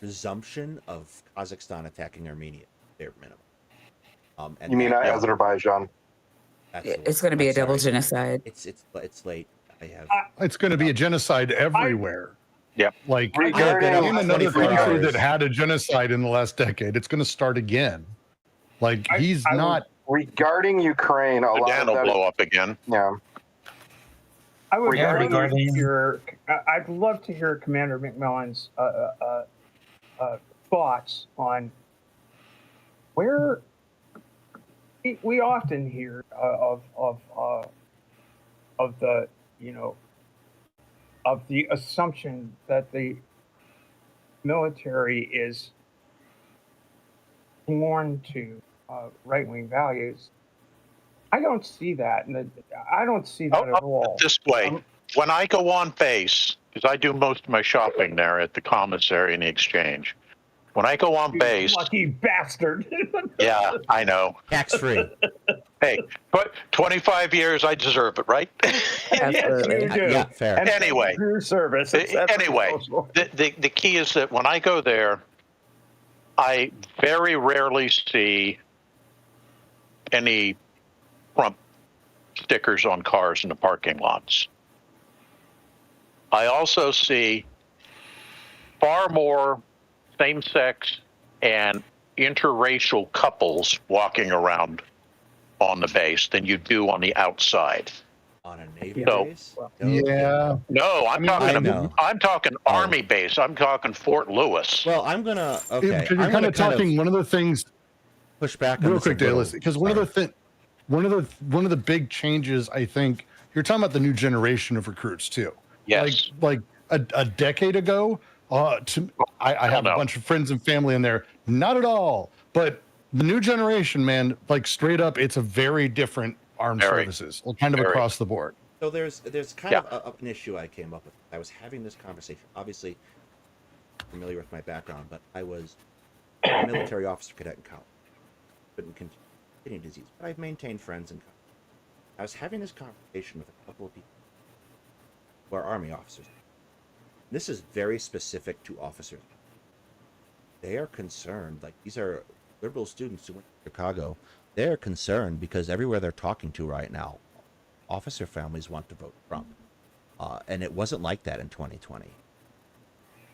resumption of Kazakhstan attacking Armenia, bare minimum. And You mean that- Azerbaijan? that's It's going to be I'm a double sorry. genocide. It's late. I have. It's going to be a genocide everywhere. Yep. Like, Regarding name another 24 country hours. that had a genocide in the last decade. It's going to start again. Like, he's I not. Regarding Ukraine, a lot Sudan of will that. blow up again. Yeah. I would Regarding- love to hear. I'd love to hear Commander McMillan's thoughts on where we often hear of the of the assumption that the military is sworn to right-wing values. I don't see that, and I don't see that at all. This way, when I go on base, because I do most of my shopping there at the commissary and the exchange. When I go on You base, lucky bastard. yeah, I know. Tax-free. Hey, but 25 years, I deserve it, right? Absolutely. Yes, you do. Yeah, fair. And thank Anyway. you for your service. That's Anyway, the key is that when I go there, I very rarely see any Trump stickers on cars in the parking lots. I also see far more same-sex and interracial couples walking around on the base than you do on the outside. On a Navy So- base? Yeah. No, I know. I'm talking Army base. I'm talking Fort Lewis. Well, I'm gonna. Okay, Because you're I'm kind gonna of talking. One of the things, push back on real this quick, a little. Dallas, because one of the big changes, I think, you're talking about the new generation of recruits too. Yes. Like a decade ago, I have no. a bunch of friends and family in there. Not at all. But the new generation, man, like straight up, it's a very different armed Very. services, kind of Very. across the board. So there's kind of an issue I came up with. I was having this conversation. Obviously, familiar with my background, but I was a military officer cadet in college. Couldn't continue kidney disease, but I've maintained friends in college. I was having this conversation with a couple of people who are Army officers. This is very specific to officers. They are concerned, like these are liberal students who went to Chicago. They're concerned because everywhere they're talking to right now, officer families want to vote Trump. And it wasn't like that in 2020.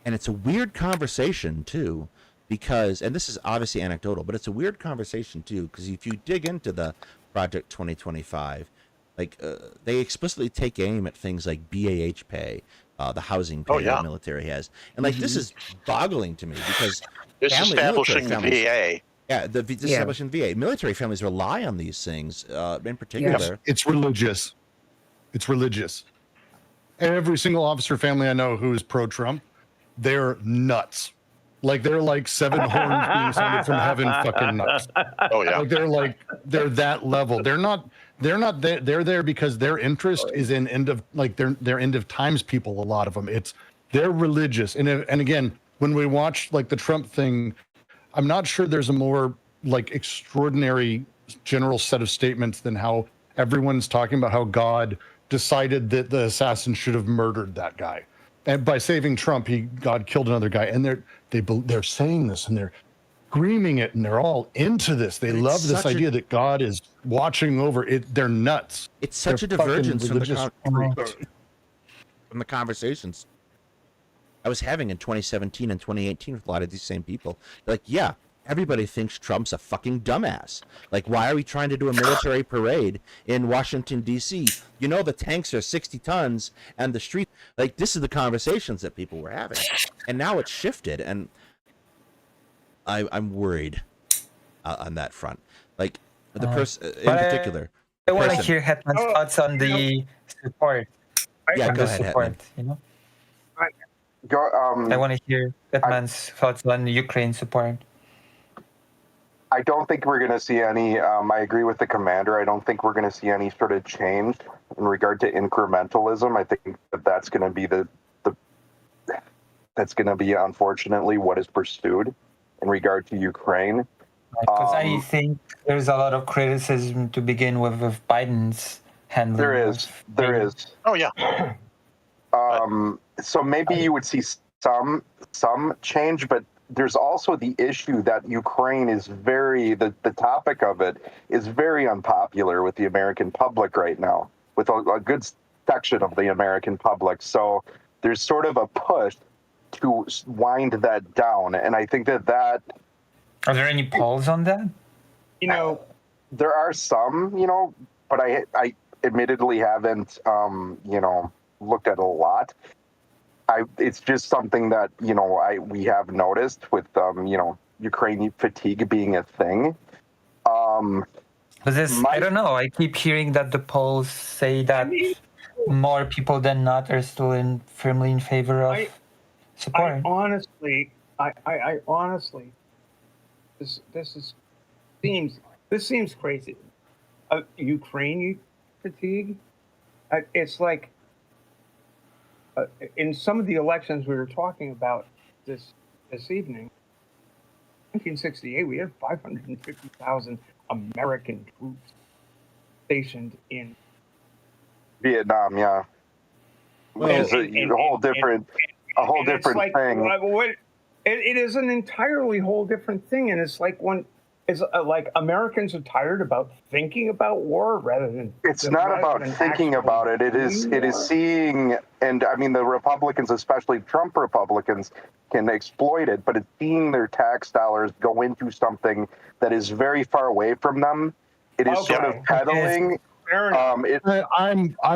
And it's a weird conversation, too, because, and this is obviously anecdotal, but it's a weird conversation, too, because if you dig into the Project 2025, like they explicitly take aim at things like BAH pay, the housing pay the military has. And like, this is boggling to me because Establishing the VA. Yeah, establishing VA. Military families rely on these things in particular. It's religious. It's religious. Every single officer family I know who is pro-Trump, they're nuts. Like they're like seven horns being sounded from heaven, fucking nuts. Oh yeah. Like they're that level. They're not there. They're there because their interest is in they're end of times people. A lot of them. They're religious. And again, when we watch like the Trump thing, I'm not sure there's a more like extraordinary general set of statements than how everyone's talking about how God decided that the assassin should have murdered that guy. And by saving Trump, God killed another guy. And they're saying this and they're screaming it and they're all into this. They love this idea that God is watching over it. They're nuts. It's such a divergence from the conversations I was having in 2017 and 2018 with a lot of these same people. They're like, yeah, everybody thinks Trump's a fucking dumbass. Like, why are we trying to do a military parade in Washington, D.C.? You know, the tanks are 60 tons and the street, like, this is the conversations that people were having. And now it's shifted, and I'm worried on that front. Like, the person in particular. I want to hear Hetman's thoughts on the support. Yeah, go the ahead, support, Hetman. you know? Go, I want to hear Hetman's thoughts on Ukraine support. I don't think we're going to see any. I agree with the commander. I don't think we're going to see any sort of change in regard to incrementalism. I think that that's going to be that's going to be unfortunately what is pursued in regard to Ukraine. Because I think there's a lot of criticism to begin with Biden's handling. There is. Oh yeah. So maybe you would see some change, but there's also the issue that Ukraine is the topic of it is very unpopular with the American public right now, with a good section of the American public. So there's sort of a push to wind that down. And I think that Are there any polls on that? You know, there are some, but I admittedly haven't, looked at a lot. It's just something that, we have noticed with, Ukrainian fatigue being a thing. I don't know. I keep hearing that the polls say that more people than not are still firmly in favor of support. I honestly, this seems crazy. Ukraine fatigue. It's like in some of the elections we were talking about this evening. 1968, we had 550,000 American troops stationed in Vietnam. Yeah, which is a whole different thing. It is an entirely whole different thing, and it's like like Americans are tired about thinking about war rather than. It's not about thinking about it. It is seeing, and I mean the Republicans, especially Trump Republicans, can exploit it, but it's seeing their tax dollars go into something that is very far away from them. It is sort of peddling. I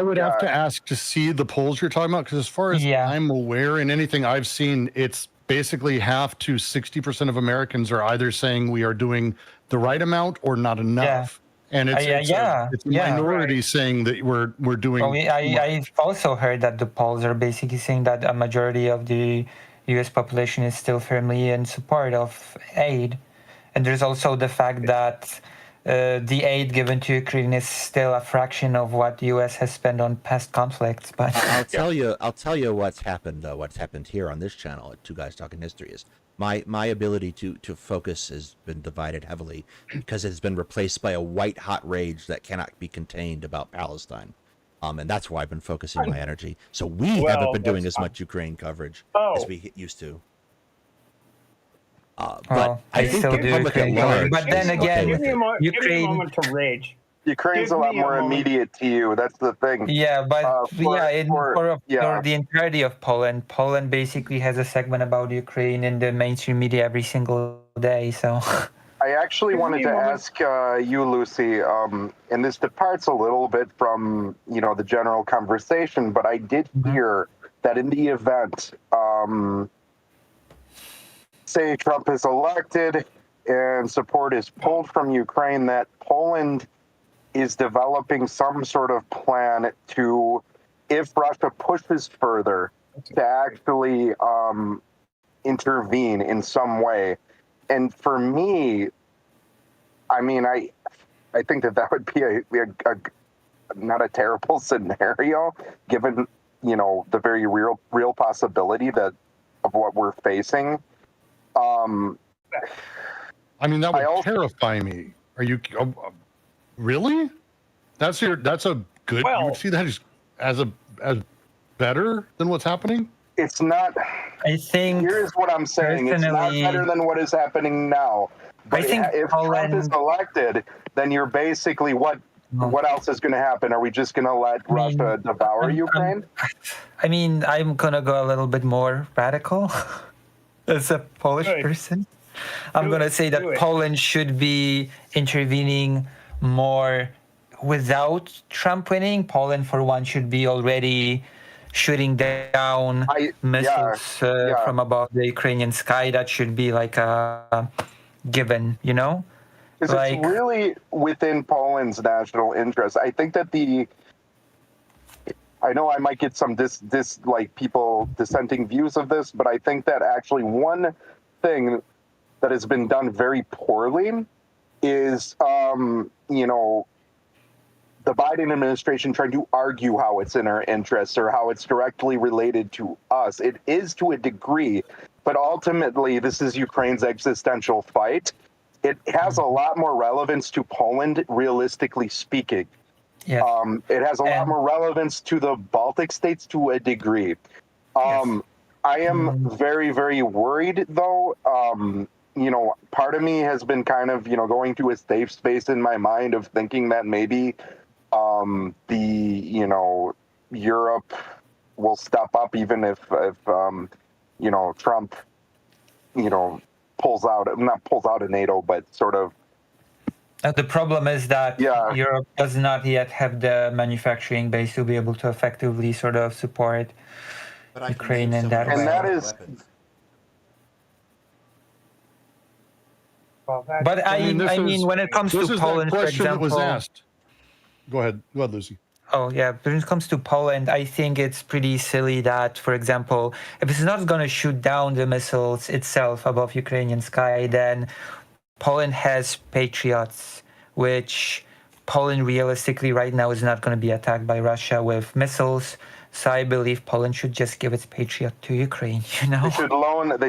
would have to ask to see the polls you're talking about, because as far as I'm aware, in anything I've seen, it's basically half to 60% of Americans are either saying we are doing the right amount or not enough. And it's a minority saying that we're doing. Well, I've also heard that the polls are basically saying that a majority of the U.S. population is still firmly in support of aid. And there's also the fact that the aid given to Ukraine is still a fraction of what the U.S. has spent on past conflicts. But I'll tell you what's happened. What's happened here on this channel at Two Guys Talking History is my ability to focus has been divided heavily because it's been replaced by a white hot rage that cannot be contained about Palestine. And that's why I've been focusing my energy. So we haven't been doing as much Ukraine coverage as we used to. But I think still do public at large. But then again, give me a moment to rage. Ukraine's a lot more immediate to you. That's the thing. Yeah, but for the entirety of Poland basically has a segment about Ukraine in the mainstream media every single day. So I actually wanted to ask you, Lucy, and this departs a little bit from the general conversation, but I did hear that in the event, say Trump is elected and support is pulled from Ukraine, that Poland is developing some sort of plan to, if Russia pushes further, to actually intervene in some way. And for me, I mean, I think that would be a not a terrible scenario, given the very real possibility of what we're facing. I mean, that would terrify me. Are you really? That's a good. You would see that as better than what's happening. It's not. I think. Here's what I'm saying. It's not better than what is happening now. But I think if Trump is elected, then you're basically what else is going to happen? Are we just going to let Russia devour Ukraine? I mean, I'm gonna go a little bit more radical as a Polish person. I'm Do going to it, say that do it. Poland should be intervening more without Trump winning. Poland, for one, should be already shooting down missiles yeah. from above the Ukrainian sky. That should be like a given, you know? Because it's Like, really within Poland's national interest. I think that I know I might get some like people dissenting views of this, but I think that actually one thing that has been done very poorly is, the Biden administration trying to argue how it's in our interests or how it's directly related to us. It is to a degree, but ultimately this is Ukraine's existential fight. It has a lot more relevance to Poland, realistically speaking. yes. It has a lot more relevance to the Baltic states to a degree. I am very, very worried, though. Part of me has been kind of, going to a safe space in my mind of thinking that maybe Europe will step up even if Trump, not pulls out of NATO, but sort of. The problem is that Europe does not yet have the manufacturing base to be able to effectively sort of support Ukraine in that way. And that is. Well, But I mean, when it comes to Poland, for example, that was asked. Go ahead, Lucy. Oh, yeah. When it comes to Poland, I think it's pretty silly that, for example, if it's not going to shoot down the missiles itself above Ukrainian sky, then Poland has Patriots, which Poland realistically right now is not going to be attacked by Russia with missiles. So I believe Poland should just give its Patriot to Ukraine, They should loan them. They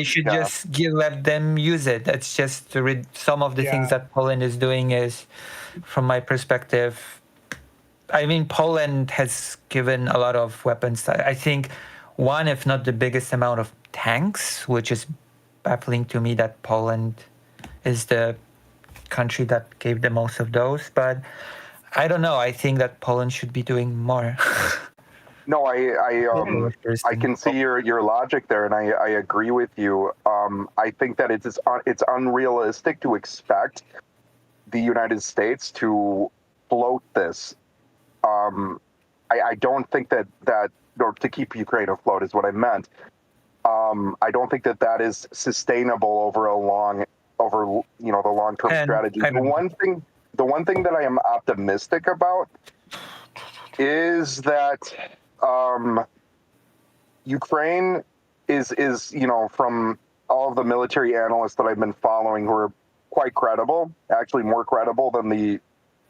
should just let them use it. That's just some of the things that Poland is doing is, from my perspective, I mean, Poland has given a lot of weapons. I think one, if not the biggest amount of tanks, which is baffling to me that Poland is the country that gave the most of those. But I don't know. I think that Poland should be doing more. No, I can see your logic there, and I agree with you. I think that it's unrealistic to expect the United States to float this. I don't think that or to keep Ukraine afloat is what I meant. I don't think that is sustainable over the long-term strategy. The one thing that I am optimistic about is that Ukraine is from all of the military analysts that I've been following who are quite credible, actually more credible than the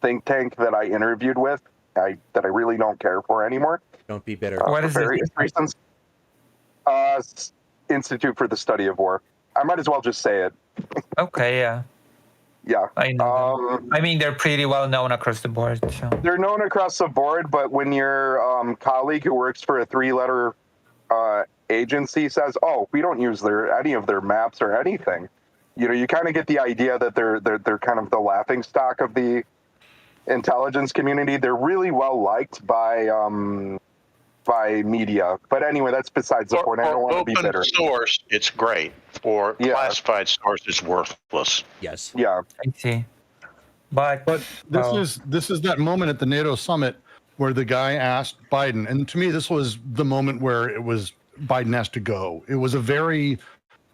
think tank that I interviewed with, that I really don't care for anymore. Don't be bitter. What is various reasons. Institute for the Study of War. I might as well just say it. Okay, yeah. Yeah. I know. I mean, they're pretty well known across the board. So. They're known across the board, but when your colleague who works for a 3-letter agency says, "Oh, we don't use any of their maps or anything," you kind of get the idea that they're kind of the laughing stock of the intelligence community. They're really well liked by media, but anyway, that's besides the point. I don't want to be bitter. Open source, it's great. For classified source, it's worthless. Yes. Yeah. I see. But this is that moment at the NATO summit where the guy asked Biden, and to me, this was the moment where it was Biden has to go. It was a very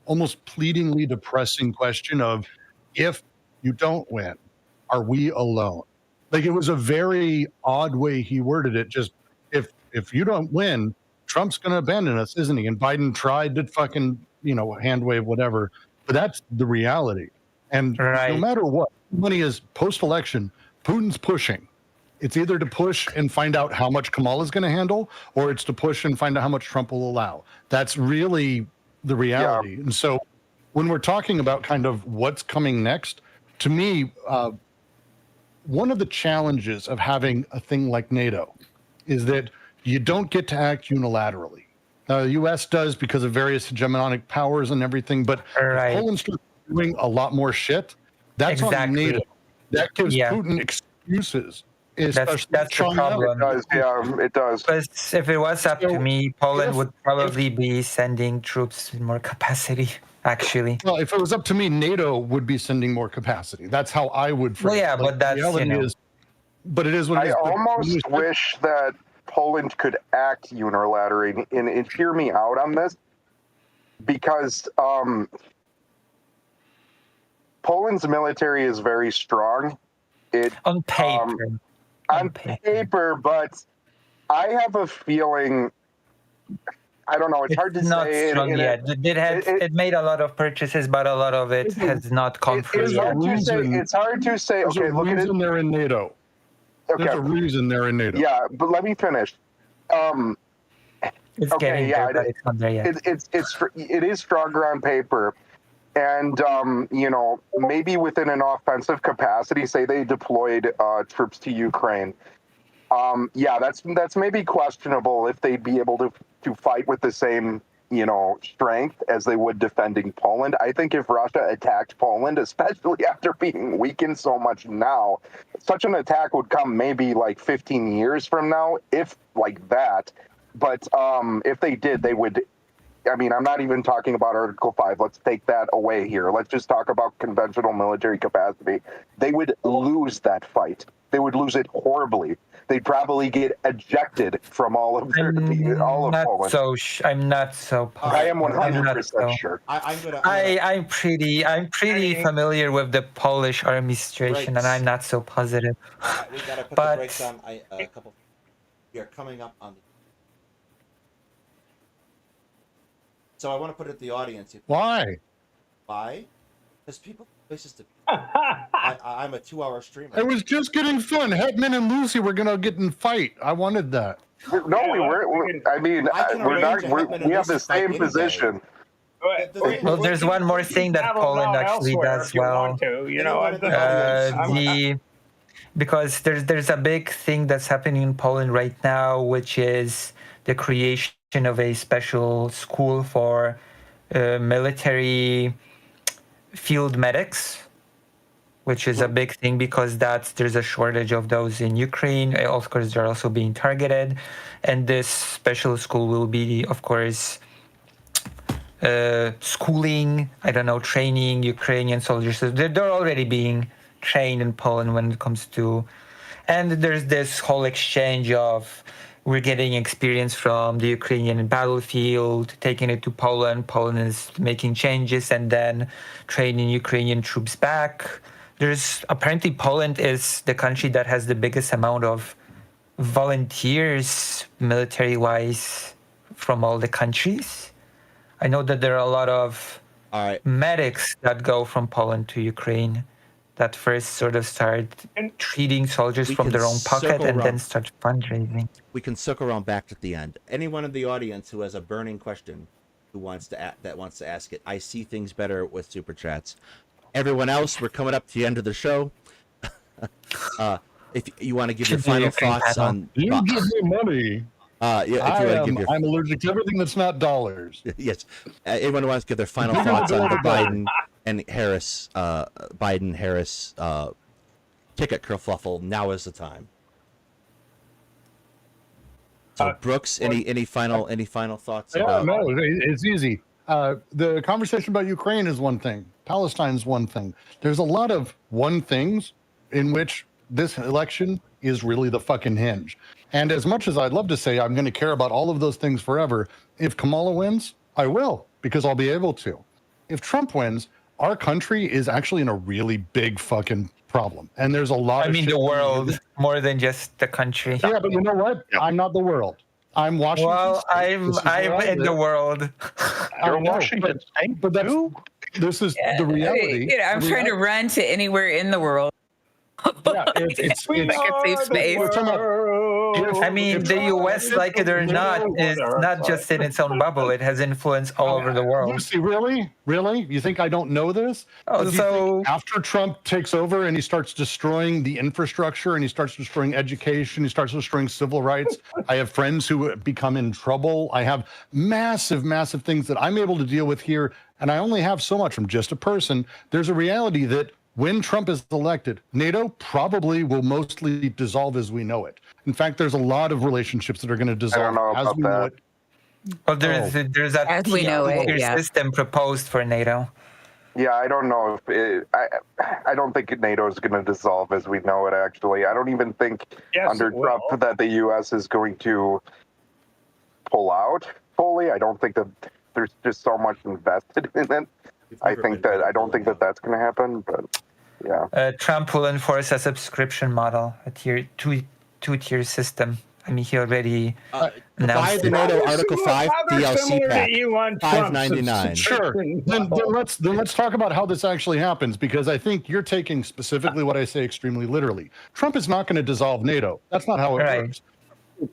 almost pleadingly depressing question of, if you don't win, are we alone? Like, it was a very odd way he worded it. Just if you don't win, Trump's going to abandon us, isn't he? And Biden tried to fucking, hand wave whatever, but that's the reality. And no matter what, money is post-election, Putin's pushing. It's either to push and find out how much Kamala's going to handle, or it's to push and find out how much Trump will allow. That's really the reality. Yeah. And so when we're talking about kind of what's coming next, to me, one of the challenges of having a thing like NATO is that you don't get to act unilaterally. The U.S. does because of various hegemonic powers and everything, but if Poland starts doing a lot more shit, that's on NATO. That gives Putin excuses especially That's the China. problem. It does, yeah, it does. Because if it was up to So me, Poland if- would probably be sending troops with more capacity, actually. Well, if it was up to me, NATO would be sending more capacity. That's how I would phrase Well, yeah, it. but that's, reality is, but it is what it I is. But when you almost said- wish that Poland could act unilaterally, and hear me out on this, because Poland's military is very strong. It On paper. on paper, but I have a feeling. I don't know. It's hard to not say. strong yet. It made a lot of purchases, but a lot of it has not come through It's yet. hard to say. Reason- It's hard to say. There's Okay, a look at it. reason they're in NATO. There's Okay, a reason they're in NATO. yeah, but let me finish. It's Okay, getting yeah, there, but it's not there yet. It is stronger on paper, and you know, maybe within an offensive capacity, say they deployed troops to Ukraine. Yeah, that's maybe questionable if they'd be able to fight with the same, you know, strength as they would defending Poland. I think if Russia attacked Poland, especially after being weakened so much now, such an attack would come maybe like 15 years from now, if like that. But if they did, they would. I mean, I'm not even talking about Article 5. Let's take that away here. Let's just talk about conventional military capacity. They would lose that fight. They would lose it horribly. They'd probably get ejected from all of Poland. I'm not so positive. I am 100% so. sure. I'm pretty familiar with the Polish administration, and I'm not so positive. We gotta put But- the brakes on a couple. We are coming up on the. So I want to put it to the audience. Why? Why? Because people have places to. I'm a 2-hour streamer. It was just getting fun. Hetman and Lucy were gonna get in fight. I wanted that. No, we weren't. I mean, I can we're not. arrange a Hetman and We have the Lucy fight same any day. position. Well, there's one more thing that Poland actually does well. Because there's a big thing that's happening in Poland right now, which is the creation of a special school for military field medics, which is a big thing because there's a shortage of those in Ukraine. Of course, they're also being targeted, and this special school will be, of course, schooling, training Ukrainian soldiers. They're already being trained in Poland when it comes to, and there's this whole exchange of we're getting experience from the Ukrainian battlefield, taking it to Poland. Poland is making changes and then training Ukrainian troops back. There's apparently Poland is the country that has the biggest amount of volunteers military-wise from all the countries. I know that there are a lot of medics that go from Poland to Ukraine that first sort of start treating soldiers from their own pocket and then start fundraising. We can circle around back at the end. Anyone in the audience who has a burning question who wants to ask it, I see things better with super chats. Everyone else, we're coming up to the end of the show. If you want to give your final thoughts on, you give me money. I'm allergic to everything that's not dollars. Yes. Anyone who wants to give their final thoughts on the Biden and Harris, ticket kerfuffle, now is the time. So Brooks, any final thoughts? Yeah, no, it's easy. The conversation about Ukraine is one thing. Palestine's one thing. There's a lot of one things in which this election is really the fucking hinge. And as much as I'd love to say I'm going to care about all of those things forever, if Kamala wins, I will, because I'll be able to. If Trump wins, our country is actually in a really big fucking problem. And there's a lot of the world, more than just the country. Yeah, but you know what? Yeah. I'm not the world. I'm Washington. Well, I'm in the world. You're Washington State, but this is the reality. I'm trying to run to anywhere in the world. Yeah, it's a safe space. I mean, the U.S., like it or not, is not just in its own bubble. It has influence all over the world. Lucy, really? You think I don't know this? So after Trump takes over and he starts destroying the infrastructure and he starts destroying education, he starts destroying civil rights, I have friends who become in trouble. I have massive things that I'm able to deal with here, and I only have so much. I'm just a person. There's a reality that when Trump is elected, NATO probably will mostly dissolve as we know it. In fact, there's a lot of relationships that are going to dissolve know as about we know that. it. Well, there's a As we know it, tier yeah. system proposed for NATO. Yeah, I don't know if I don't think NATO is going to dissolve as we know it. Actually, I don't even think Yes, under it will. Trump that the U.S. is going to pull out fully. I don't think that there's just so much invested in it. I don't think that that's going to happen. But yeah, Trump will enforce a subscription model, a two-tier system. I mean, he already Buy announced the it. NATO Article How 5 DLC similar pack. to you on Trump's $5.99. Sure. Then let's talk about how this actually happens, because I think you're taking specifically what I say extremely literally. Trump is not going to dissolve NATO. That's not how it Right. works.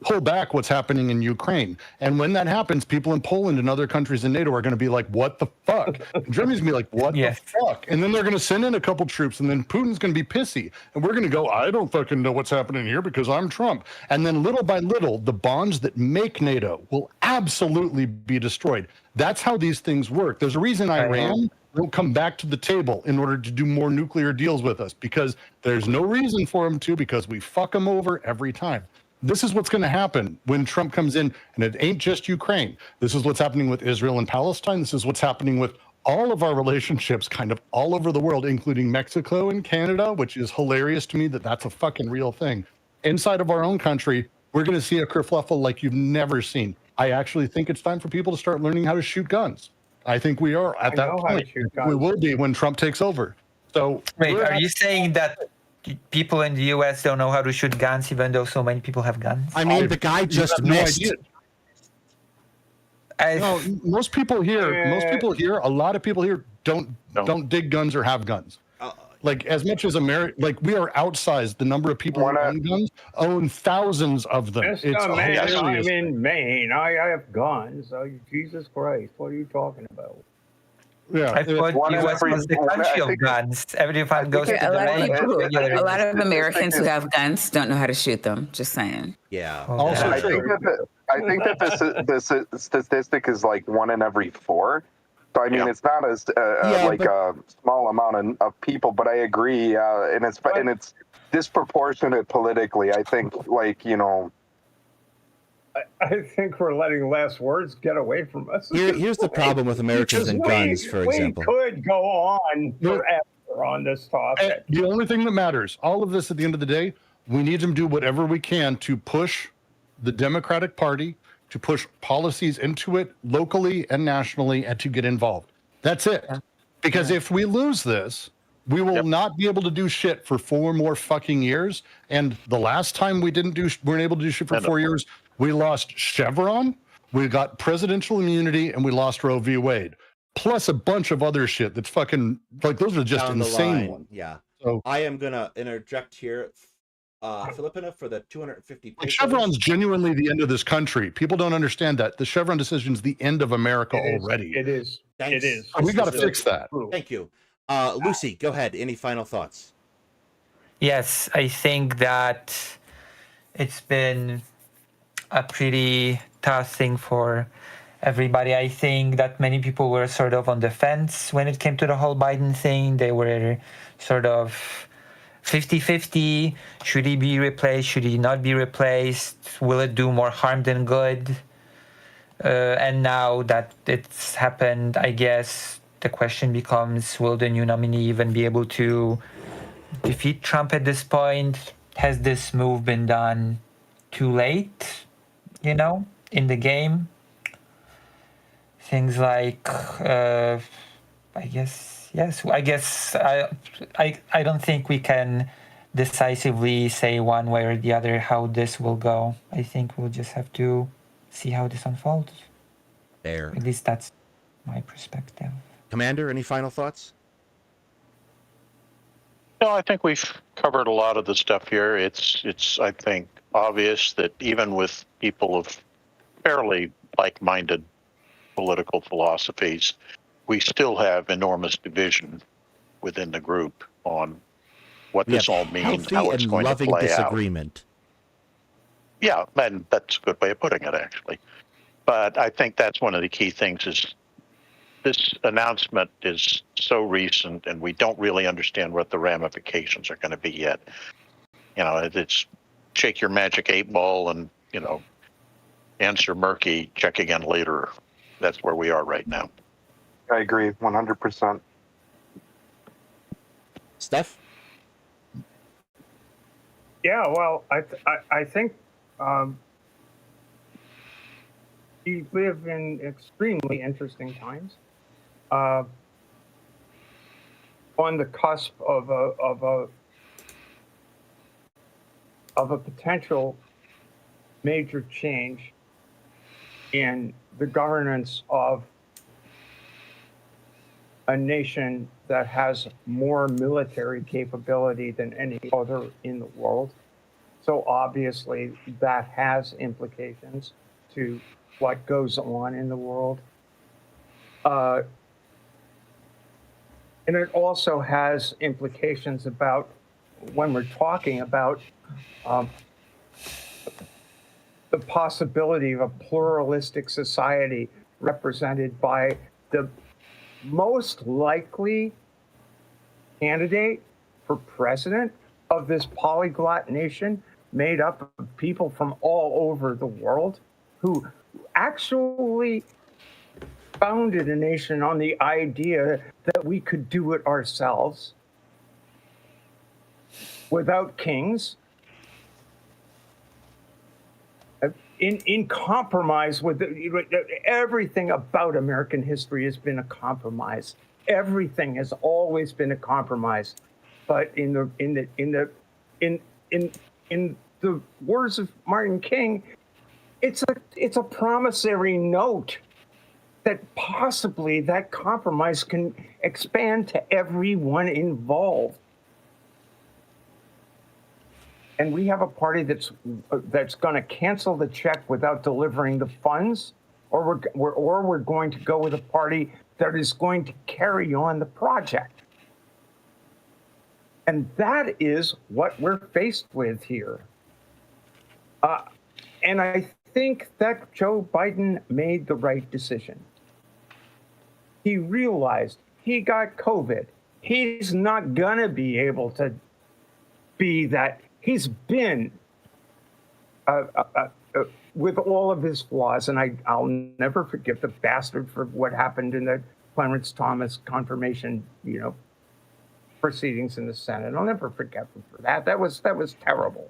Pull back what's happening in Ukraine. And when that happens, people in Poland and other countries in NATO are going to be like, what the fuck? And Germany's going to be like, what Yes. the fuck? And then they're going to send in a couple troops, and then Putin's going to be pissy. And we're going to go, I don't fucking know what's happening here because I'm Trump. And then little by little, the bonds that make NATO will absolutely be destroyed. That's how these things work. There's a reason Iran won't come back to the table in order to do more nuclear deals with us, because there's no reason for them to, because we fuck them over every time. This is what's going to happen when Trump comes in, and it ain't just Ukraine. This is what's happening with Israel and Palestine. This is what's happening with all of our relationships kind of all over the world, including Mexico and Canada, which is hilarious to me that that's a fucking real thing. Inside of our own country, we're going to see a kerfluffle like you've never seen. I actually think it's time for people to start learning how to shoot guns. I think we are at that point. We will be when Trump takes over. So Wait, are you saying that people in the U.S. don't know how to shoot guns, even though so many people have guns? I mean, the guy just missed. No, most people here, a lot of people here don't dig guns or have guns. Like, as much as like we are outsized, the number of people who own guns own thousands of them. Mr. It's Man, hilarious. I'm in Maine. I have guns. Oh, Jesus Christ, what are you talking about? Yeah, I thought U.S. was the country of guns. Everyone goes to the a lot of Americans who have guns don't know how to shoot them. Just saying. Yeah. Also I true. think that this statistic is like 1 in every 4. So I mean, it's not as like a small amount of people, but I agree, and it's disproportionate politically. I think, like, you know. I think we're letting last words get away from us. Here's the problem with Americans and guns, for example. We could go on forever on this topic. The only thing that matters, all of this at the end of the day, we need to do whatever we can to push the Democratic Party, to push policies into it locally and nationally, and to get involved. That's it. Because if we lose this, we will not be able to do shit for 4 more fucking years. And the last time we weren't able to do shit for 4 years, we lost Chevron, we got presidential immunity, and we lost Roe v. Wade. Plus a bunch of other shit that's fucking, like, those are just insane ones. Yeah. So I am going to interject here. Filipina for the 250 pesos. Like, Chevron's genuinely the end of this country. People don't understand that. The Chevron decision is the end of America already. It is. Thanks. It is. We got to fix that. Thank you. Lucy, go ahead. Any final thoughts? Yes, I think that it's been a pretty tough thing for everybody. I think that many people were sort of on the fence when it came to the whole Biden thing. They were sort of 50-50. Should he be replaced? Should he not be replaced? Will it do more harm than good? And now that it's happened, I guess the question becomes, will the new nominee even be able to defeat Trump at this point? Has this move been done too late, in the game? Things like, I guess I don't think we can decisively say one way or the other how this will go. I think we'll just have to see how this unfolds. There. At least that's my perspective. Commander, any final thoughts? No, I think we've covered a lot of the stuff here. It's I think obvious that even with people of fairly like-minded political philosophies, we still have enormous division within the group on what this all means, how it's going to play disagreement. out. Yeah, and that's a good way of putting it, actually. But I think that's one of the key things is this announcement is so recent, and we don't really understand what the ramifications are going to be yet. It's shake your magic 8-ball and, answer murky, check again later. That's where we are right now. I agree 100%. Steph? Yeah, well, I think we live in extremely interesting times. On the cusp of a potential major change in the governance of a nation that has more military capability than any other in the world. So obviously that has implications to what goes on in the world. And it also has implications about when we're talking about the possibility of a pluralistic society represented by the most likely candidate for president of this polyglot nation made up of people from all over the world who actually founded a nation on the idea that we could do it ourselves without kings, in compromise with everything about American history has been a compromise. Everything has always been a compromise. But in the words of Martin King, it's a promissory note that possibly that compromise can expand to everyone involved. And we have a party that's going to cancel the check without delivering the funds, or we're going to go with a party that is going to carry on the project. And that is what we're faced with here. And I think that Joe Biden made the right decision. He realized he got COVID. He's not going to be able to be that. He's been, with all of his flaws, and I'll never forgive the bastard for what happened in the Clarence Thomas confirmation, proceedings in the Senate. I'll never forget him for that. That was terrible.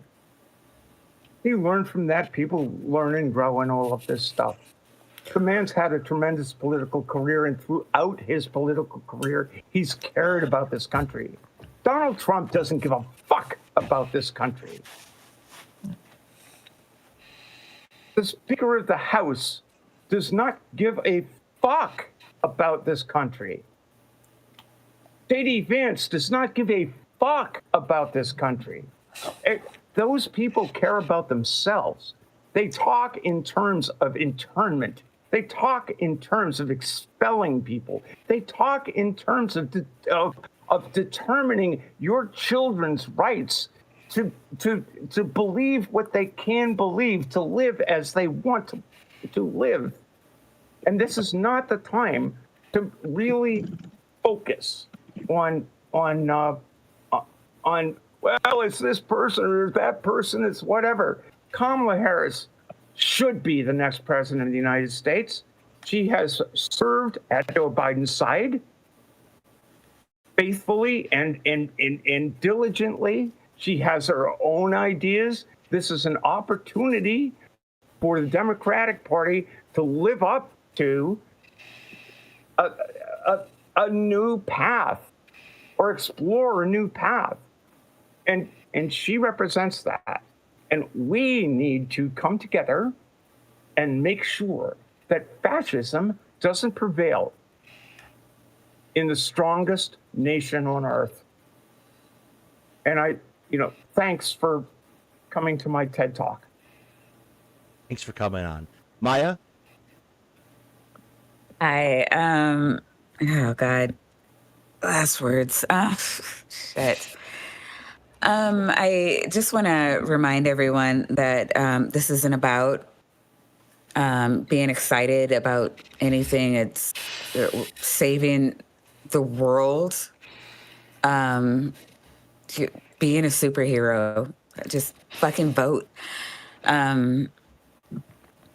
He learned from that. People learn and grow and all of this stuff. The man's had a tremendous political career, and throughout his political career, he's cared about this country. Donald Trump doesn't give a fuck about this country. The Speaker of the House does not give a fuck about this country. J.D. Vance does not give a fuck about this country. Those people care about themselves. They talk in terms of internment. They talk in terms of expelling people. They talk in terms of determining your children's rights to believe what they can believe, to live as they want to live. And this is not the time to really focus on well, it's this person or that person, it's whatever. Kamala Harris should be the next president of the United States. She has served at Joe Biden's side faithfully and diligently. She has her own ideas. This is an opportunity for the Democratic Party to live up to a new path or explore a new path. And she represents that. And we need to come together and make sure that fascism doesn't prevail in the strongest nation on earth. And thanks for coming to my TED Talk. Thanks for coming on. Maya? Oh God, last words. Shit. I just want to remind everyone that this isn't about being excited about anything. It's saving the world. Being a superhero. Just fucking vote.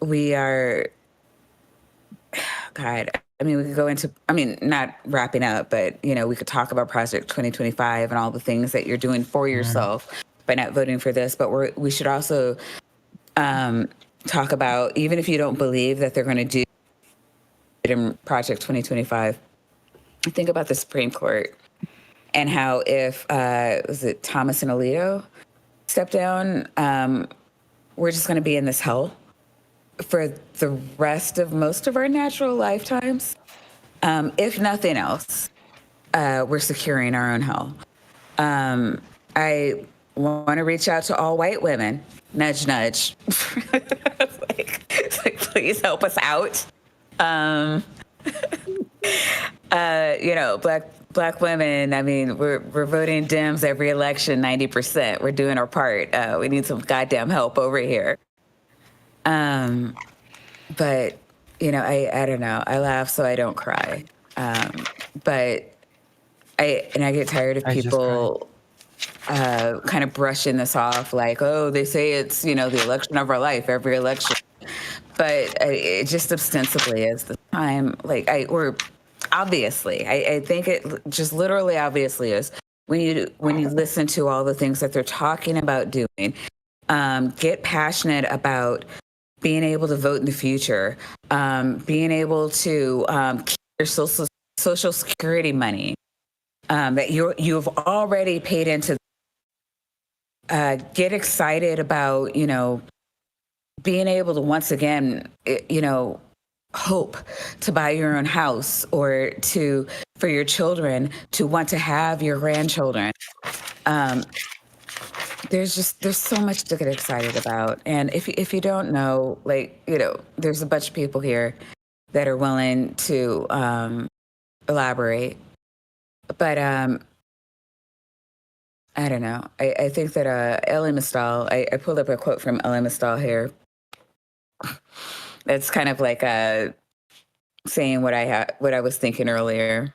We are, God, I mean, we could go into, I mean, not wrapping up, but, you know, we could talk about Project 2025 and all the things that you're doing for yourself by not voting for this. But we should also talk about, even if you don't believe that they're going to do it in Project 2025, think about the Supreme Court and how if, was it Thomas and Alito step down, we're just going to be in this hell for the rest of most of our natural lifetimes. If nothing else, we're securing our own hell. I want to reach out to all white women. Nudge, nudge. it's like, please help us out. You know, black women, I mean, we're voting Dems every election, 90%. We're doing our part. We need some goddamn help over here. But, you know, I don't know. I laugh so I don't cry. But I get tired of people kind of brushing this off like, oh, they say it's, you know, the election of our life, every election. But it just ostensibly is the time. Like, obviously, I think it just literally obviously is when you listen to all the things that they're talking about doing, get passionate about being able to vote in the future, being able to keep your social security money that you've already paid into. Get excited about, you know, being able to once again, you know, hope to buy your own house or for your children to want to have your grandchildren. There's so much to get excited about. And if you don't know, like, you know, there's a bunch of people here that are willing to elaborate. But I don't know. I think that Elie Mystal, I pulled up a quote from Elie Mystal here. It's kind of like saying what I was thinking earlier.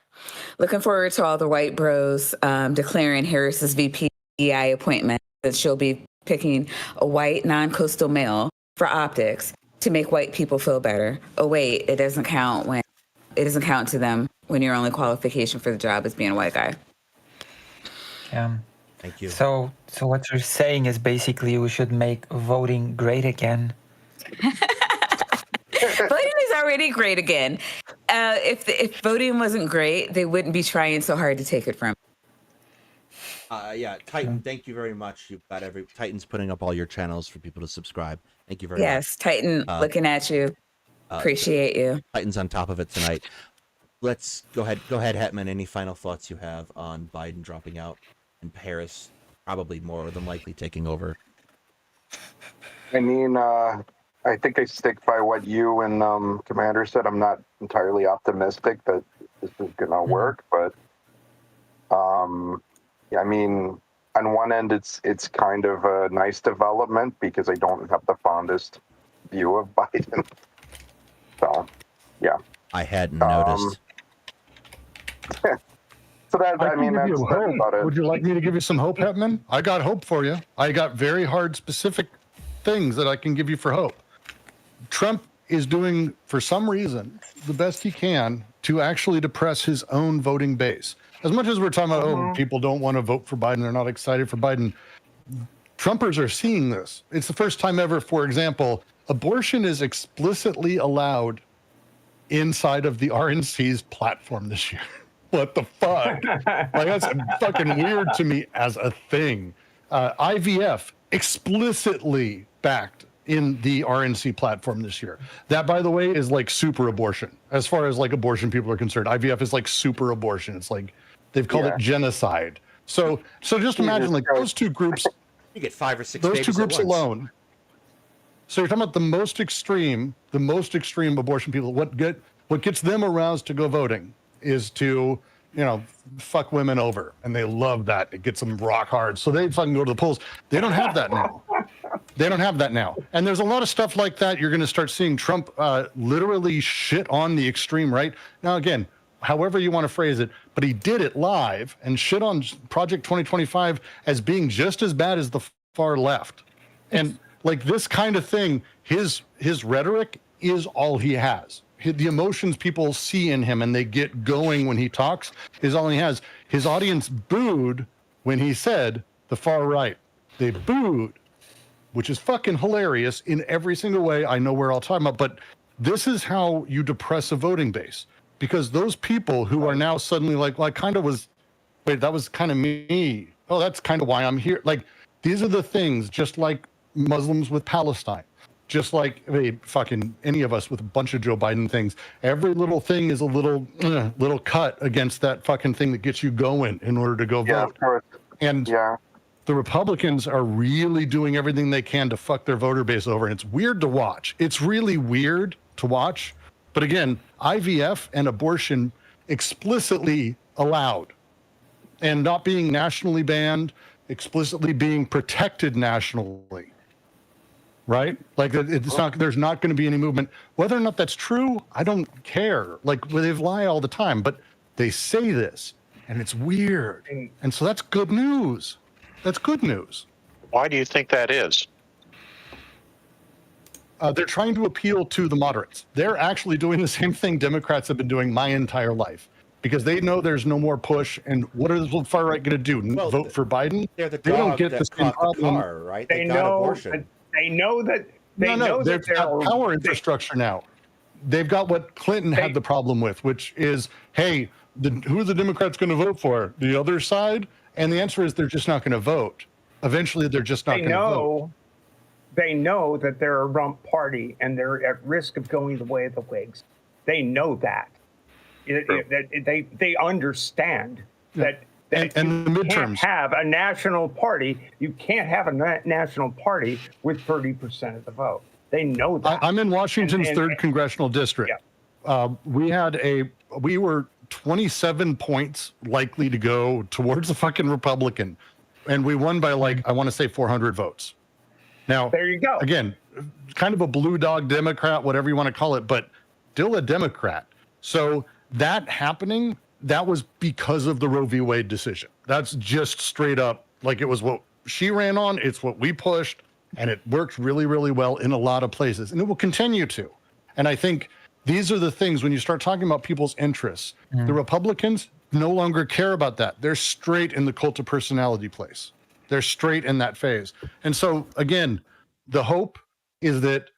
Looking forward to all the white bros declaring Harris's VP appointment that she'll be picking a white non-coastal male for optics to make white people feel better. Oh wait, it doesn't count to them when your only qualification for the job is being a white guy. Yeah. Thank you. So what you're saying is basically we should make voting great again. Voting is already great again. If voting wasn't great, they wouldn't be trying so hard to take it from. Yeah, Titan, thank you very much. You've got Titan's putting up all your channels for people to subscribe. Thank you very much. Yes, Titan, looking at you. Appreciate you. Titan's on top of it tonight. Let's go ahead, Hetman. Any final thoughts you have on Biden dropping out and Harris probably more than likely taking over? I mean, I think I stick by what you and Commander said. I'm not entirely optimistic that this is going to work, but yeah, I mean, on one end, it's kind of a nice development because I don't have the fondest view of Biden. So, yeah. I hadn't noticed. So that, I mean, that's about it. Would you like me to give you some hope, Hetman? I got hope for you. I got very hard, specific things that I can give you for hope. Trump is doing, for some reason, the best he can to actually depress his own voting base. As much as we're talking about, people don't want to vote for Biden, they're not excited for Biden, Trumpers are seeing this. It's the first time ever, for example, abortion is explicitly allowed inside of the RNC's platform this year. What the fuck? Like, that's fucking weird to me as a thing. IVF explicitly backed in the RNC platform this year. That, by the way, is like super abortion. As far as like abortion people are concerned, IVF is like super abortion. It's like they've called it genocide. So just imagine like those two groups. You get 5 or 6. Those two groups alone. So you're talking about the most extreme abortion people. What gets them aroused to go voting is to, you know, fuck women over, and they love that. It gets them rock hard, so they fucking go to the polls. They don't have that now. They don't have that now. And there's a lot of stuff like that. You're going to start seeing Trump literally shit on the extreme right. Now, again, however you want to phrase it, but he did it live and shit on Project 2025 as being just as bad as the far left. And like this kind of thing, his rhetoric is all he has. The emotions people see in him and they get going when he talks is all he has. His audience booed when he said the far right. They booed, which is fucking hilarious in every single way. I know we're all talking about, but this is how you depress a voting base, because those people who are now suddenly like, well, I kind of was, wait, that was kind of me. Oh, that's kind of why I'm here. Like, these are the things, just like Muslims with Palestine, just like fucking any of us with a bunch of Joe Biden things. Every little thing is a little cut against that fucking thing that gets you going in order to go vote. Of course. And the Republicans are really doing everything they can to fuck their voter base over. And it's weird to watch. It's really weird to watch. But again, IVF and abortion explicitly allowed and not being nationally banned, explicitly being protected nationally. Right? Like it's not, there's not going to be any movement. Whether or not that's true, I don't care. Like they lie all the time, but they say this and it's weird. And so that's good news. That's good news. Why do you think that is? They're trying to appeal to the moderates. They're actually doing the same thing Democrats have been doing my entire life, because they know there's no more push. And what are the far right going to do? Well, vote for Biden? They're the They don't dog get that the same caught the problem. car, right? They got know. abortion. They know that. They know they've that got power infrastructure now. They've got what Clinton had the problem with, which is, hey, who are the Democrats going to vote for? The other side? And the answer is they're just not going to vote. Eventually, they're just not going to vote. They know that they're a rump party and they're at risk of going the way of the Whigs. They know that. They understand that. And the midterms. Can't have a national party. You can't have a national party with 30% of the vote. They know that. I'm in Washington's 3rd congressional district. Yeah. We were 27 points likely to go towards the fucking Republican, and we won by I want to say 400 votes. Now, there you go. Again, kind of a blue dog Democrat, whatever you want to call it, but still a Democrat. So that happening, that was because of the Roe v. Wade decision. That's just straight up, like, it was what she ran on. It's what we pushed, and it worked really, really well in a lot of places, and it will continue to. And I think these are the things when you start talking about people's interests. The Republicans no longer care about that. They're straight in the cult of personality place. They're straight in that phase. And so, again, the hope is that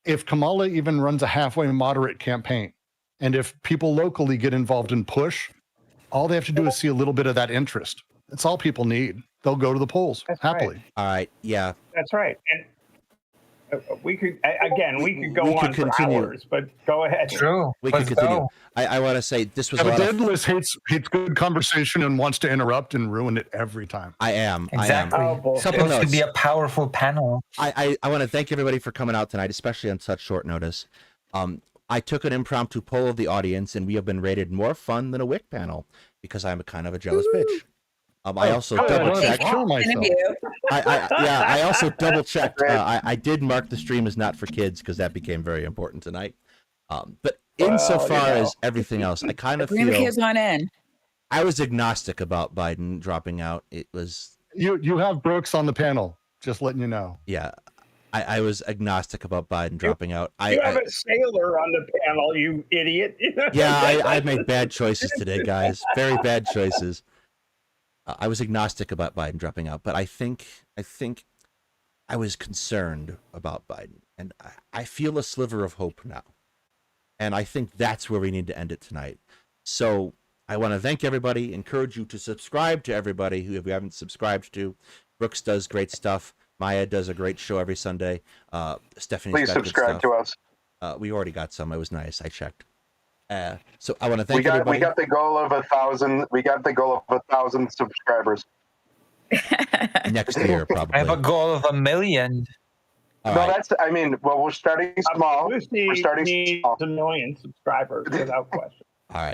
if Kamala even runs a halfway moderate campaign, and if people locally get involved and push, all they have to do is see a little bit of that interest. That's all people need. They'll go to the polls happily. Right. All right. Yeah. That's right. And we could go on for hours, but go ahead. True. We can Let's continue. go. I want to say this was Yeah, a but lot of, Daedalus hates good conversation and wants to interrupt and ruin it every time. I am. Exactly. Oh, boy. Couple Supposed to notes. be a powerful panel. I want to thank everybody for coming out tonight, especially on such short notice. I took an impromptu poll of the audience, and we have been rated more fun than a WIC panel because I'm a kind of a jealous bitch. I also double checked. Kill myself. I also double checked. I did mark the stream as not for kids because that became very important tonight. But insofar as everything else, I kind of Bring the feel kids on in. I was agnostic about Biden dropping out. It was You have Brooks on the panel. Just letting you know. yeah. I was agnostic about Biden dropping out. You have a sailor on the panel, you idiot. I made bad choices today, guys. Very bad choices. I was agnostic about Biden dropping out, but I think I was concerned about Biden, and I feel a sliver of hope now. And I think that's where we need to end it tonight. So I want to thank everybody, encourage you to subscribe to everybody who you haven't subscribed to. Brooks does great stuff. Maya does a great show every Sunday. Stephanie's Please got good subscribe stuff. to us. We already got some. It was nice. I checked. So I want to thank We everybody. got the goal of 1,000. We got the goal of 1,000 subscribers. Next year, probably. I have a goal of 1 million. All No, right. we're starting small. Obviously, We're starting needs small. 1 million subscribers without question. All right.